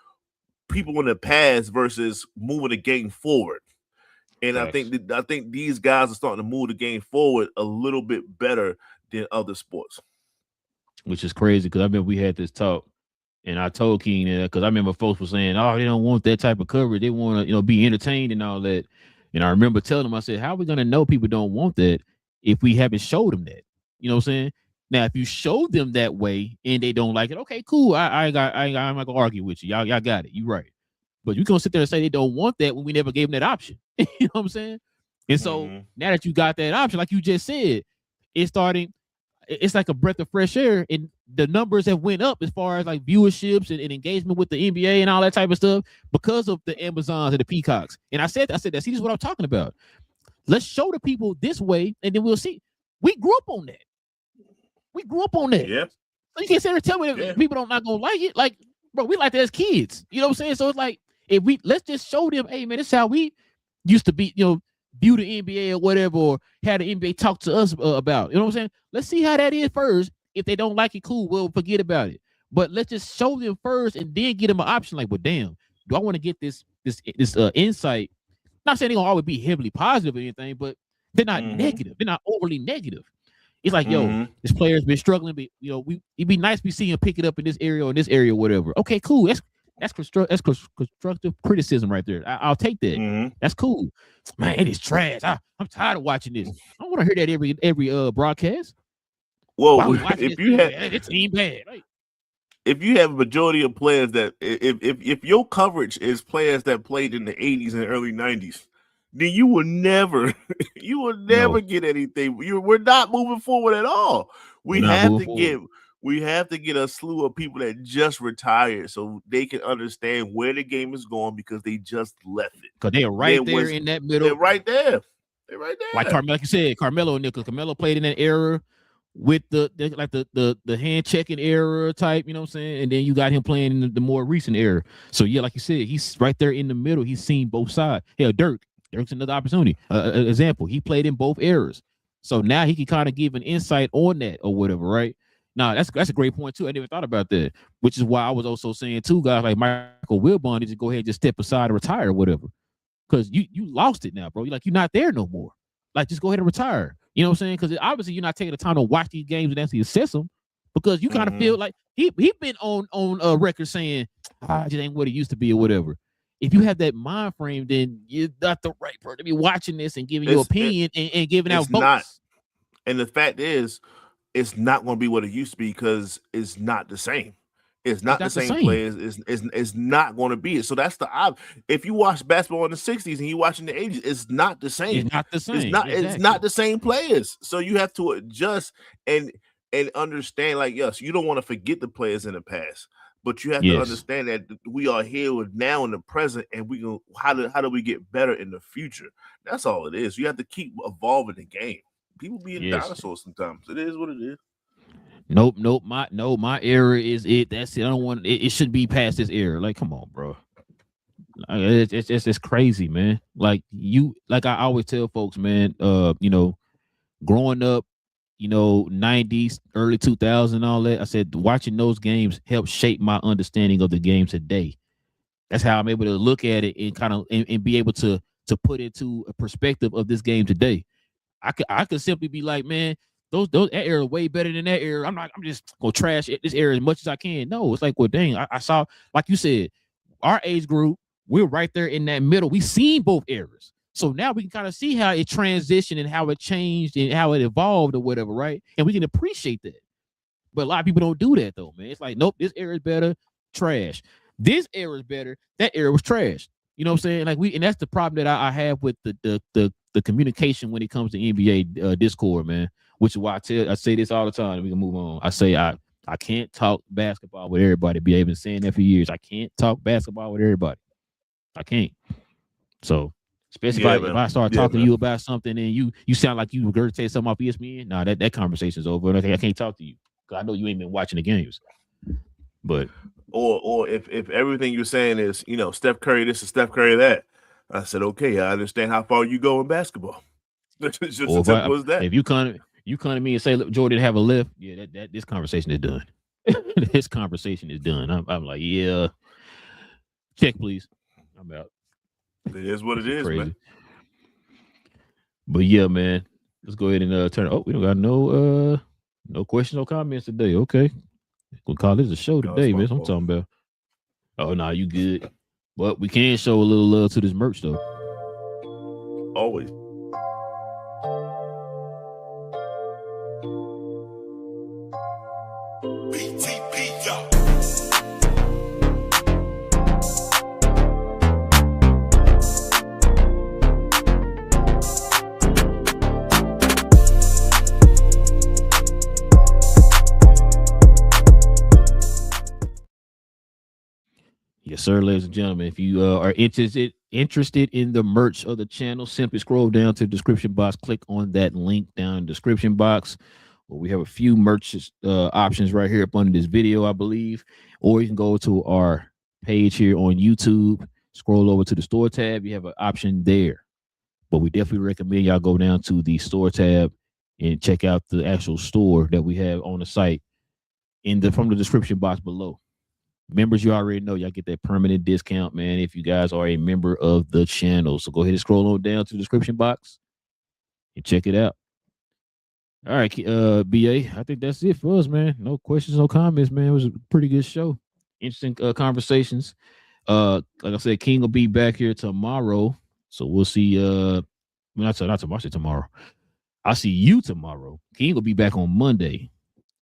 people in the past versus moving the game forward. And I think these guys are starting to move the game forward a little bit better than other sports, which is crazy because I remember we had this talk. And I told King that because I remember folks were saying, "Oh, they don't want that type of coverage. They want to, you know, be entertained and all that." And I remember telling them, I said, "How are we gonna know people don't want that if we haven't showed them that?" You know what I'm saying? Now, if you show them that way and they don't like it, okay, cool. I'm not gonna argue with you. Y'all got it. You right. But you gonna sit there and say they don't want that when we never gave them that option. You know what I'm saying? And so now that you got that option, like you just said, it's like a breath of fresh air, and the numbers have went up as far as like viewerships and engagement with the NBA and all that type of stuff because of the Amazons and the Peacocks. And I said that. See, this is what I'm talking about. Let's show the people this way, and then we'll see. We grew up on that. Yeah. So you can't sit there and tell me that people not gonna like it. Like, bro, we like that as kids. You know what I'm saying? So it's like let's just show them, hey man, this is how we used to be, you know, view the NBA or whatever, or had the NBA talk to us about. You know what I'm saying? Let's see how that is first. If they don't like it, cool, we'll forget about it. But let's just show them first and then get them an option. Like, well, damn, do I want to get this insight? Not saying they're gonna always be heavily positive or anything, but they're not negative. They're not overly negative. It's like, yo, this player's been struggling, but you know, it'd be nice to see him pick it up in this area or or whatever. Okay, cool. That's constructive criticism right there. I'll take that. That's cool. Man, it is trash. I'm tired of watching this. I don't want to hear that every broadcast. Well, if you have it's team bad. Right? If you have a majority of players that if your coverage is players that played in the 80s and early 90s, then you will never get anything. We're not moving forward at all. We have to get a slew of people that just retired so they can understand where the game is going because they just left it. Because they're right there in that middle. They're right there. Like Carmelo, like you said, Carmelo and Nicholas. Carmelo played in that era with the hand checking era type, you know what I'm saying? And then you got him playing in the more recent era. So yeah, like you said, he's right there in the middle. He's seen both sides. Hell, Dirk's another opportunity. Example, he played in both eras. So now he can kind of give an insight on that or whatever, right? Now, that's a great point, too. I never thought about that, which is why I was also saying, too, guys like Michael Wilbon need to go ahead and just step aside and retire or whatever. because you lost it now, bro. You're not there no more. Like, just go ahead and retire. You know what I'm saying? Because obviously you're not taking the time to watch these games and actually assess them, because you kind of feel like he been on record saying, it just ain't what it used to be or whatever. If you have that mind frame, then you're not the right person to be watching this and giving your opinion and giving out votes. Not, and the fact is, it's not going to be what it used to be, because it's not the same. It's not the same players. It's not going to be it. So that's if you watch basketball in the 60s and you watch in the 80s, it's not the same. It's not the same. It's not the same players. So you have to adjust and understand, like, yes, you don't want to forget the players in the past, but you have to understand that we are here now in the present, and we go, how do we get better in the future? That's all it is. You have to keep evolving the game. People be dinosaurs sometimes. It is what it is. Nope. My era is it. That's it. I don't want it. It should be past this era. Like, come on, bro. It's crazy, man. Like I always tell folks, man. Growing up, 90s, early 2000s, all that. I said watching those games helped shape my understanding of the game today. That's how I'm able to look at it and kind of and be able to put into a perspective of this game today. I could simply be like, man, that era way better than that era. I'm just gonna trash this era as much as I can. No, it's like, well, dang, I saw, like you said, our age group, we're right there in that middle. We've seen both eras. So now we can kind of see how it transitioned and how it changed and how it evolved or whatever, right? And we can appreciate that. But a lot of people don't do that though, man. It's like, nope, this era is better, trash. This era is better, that era was trash. You know what I'm saying? Like and that's the problem that I have with the communication when it comes to NBA Discord, man. Which is why I say this all the time, and we can move on. I say I can't talk basketball with everybody. I've been saying that for years. I can't talk basketball with everybody. I can't. So especially if I start talking to you about something and you sound like you regurgitate something off ESPN, nah, that conversation's over. I can't talk to you because I know you ain't been watching the games. But or if everything you're saying is, Steph Curry this and Steph Curry that, I said, okay, I understand how far you go in basketball. It's just as simple as that. If you come to me and say, look, Jordan have a lift, this conversation is done. This conversation is done. I'm like, yeah, check please. I'm out. It is what it is, crazy. Man. But yeah, man, let's go ahead and turn. Oh, we don't got no questions, no comments today. Okay, we'll call this a show today, man. I'm talking about. Oh no, you good? But we can show a little love to this merch though. Always. Yes, sir, ladies and gentlemen. If you are interested in the merch of the channel, simply scroll down to the description box. Click on that link down in the description box. Well, we have a few merch options right here up under this video, I believe. Or you can go to our page here on YouTube. Scroll over to the store tab. You have an option there. But we definitely recommend y'all go down to the store tab and check out the actual store that we have on the site from the description box below. Members, you already know y'all get that permanent discount, man, if you guys are a member of the channel. So go ahead and scroll on down to the description box and check it out. All right, BA, I think that's it for us, man. No questions, no comments, man. It was a pretty good show. Interesting conversations. Like I said, King will be back here tomorrow. So we'll see. Not tomorrow, I said tomorrow. I'll see you tomorrow. King will be back on Monday.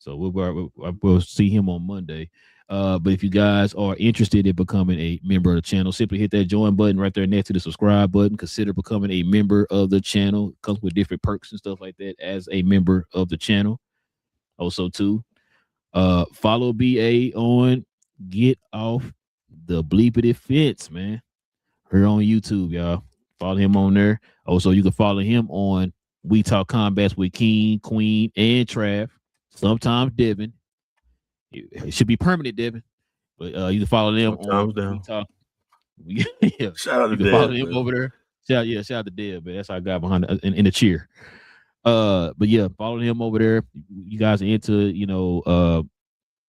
So we'll see him on Monday. But if you guys are interested in becoming a member of the channel, simply hit that join button right there next to the subscribe button. Consider becoming a member of the channel. It comes with different perks and stuff like that as a member of the channel. Also, too, follow BA on Get Off the Bleepity Fence, man. Here on YouTube, y'all. Follow him on there. Also, you can follow him on We Talk Combats with King, Queen, and Trav. Sometimes Devin. It should be permanent, Devin. But you can follow them on We Talk. Yeah. Shout out to Dev. Follow him over there. Shout out to Dev, man. That's our guy behind in the cheer. But yeah, follow him over there. You guys are into,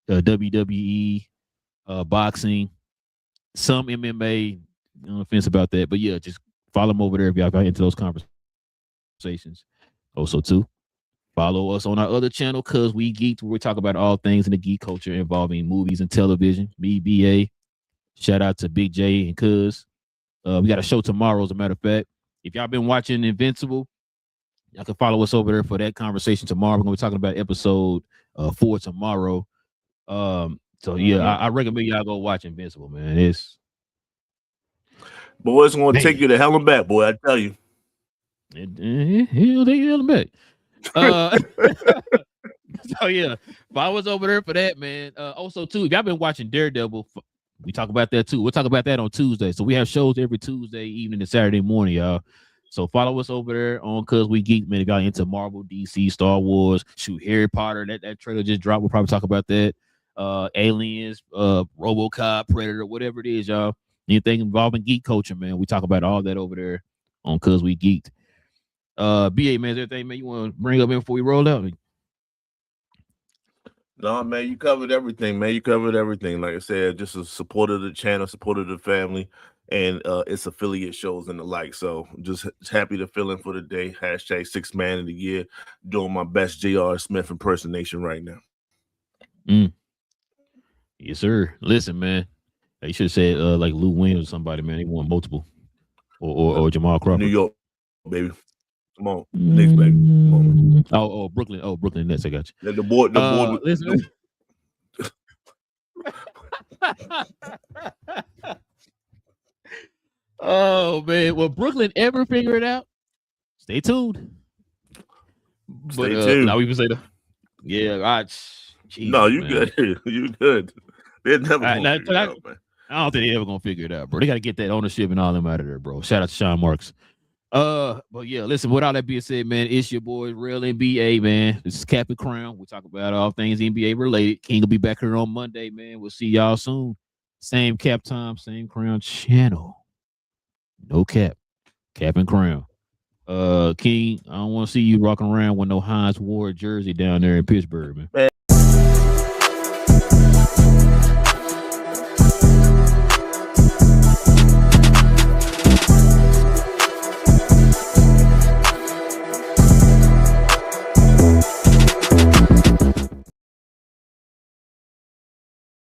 WWE, boxing, some MMA. No offense about that, but yeah, just Follow them over there if y'all got into those conversations. Also, too, follow us on our other channel, Cuz We Geeked, where we talk about all things in the geek culture involving movies and television. Me, BA. Shout out to Big J and Cuz. We got a show tomorrow, as a matter of fact. If y'all been watching Invincible, y'all can follow us over there for that conversation tomorrow. We're going to be talking about episode 4 tomorrow. So yeah, I recommend y'all go watch Invincible, man. Boy, it's going to take you to hell and back, boy. I tell you. He'll take you hell and back. So yeah, follow us over there for that, man. Also too, if y'all been watching Daredevil, we talk about that too. We'll talk about that on Tuesday. So we have shows every Tuesday evening and Saturday morning, y'all. So follow us over there on Cuz We Geek, man. If y'all into Marvel, DC, Star Wars, shoot, Harry Potter. That trailer just dropped. We'll probably talk about that. Aliens, RoboCop, Predator, whatever it is, y'all. Anything involving geek culture, man. We talk about all that over there on Cuz We Geeked. BA, man, is there anything, man, you want to bring up in before we roll out? No, man, you covered everything, man. You covered everything. Like I said, just a support of the channel, support of the family, and its affiliate shows and the like. So just happy to fill in for the day. Hashtag 6th man of the year. Doing my best J.R. Smith impersonation right now. Yes, sir. Listen, man. They should have said like Lou Williams or somebody, man. They want multiple. Or Jamal Crawford. New York, baby. Come on. Knicks, baby. Come on. Oh, Brooklyn. Oh, Brooklyn Nets. I got you. The board listen. Oh, man. Will Brooklyn ever figure it out? Stay tuned. Stay tuned. Now we can say that. Yeah, geez, no, you man. good. You good. They're never gonna figure it out, man. I don't think they're ever gonna figure it out, bro. They gotta get that ownership and all them out of there, bro. Shout out to Sean Marks. But yeah, listen, with all that being said, man, it's your boy Relle NBA, man. This is Cap and Crown. We talk about all things NBA related. King will be back here on Monday, man. We'll see y'all soon. Same cap time, same crown channel. No cap. Cap and Crown. King, I don't want to see you rocking around with no Hines Ward jersey down there in Pittsburgh, man.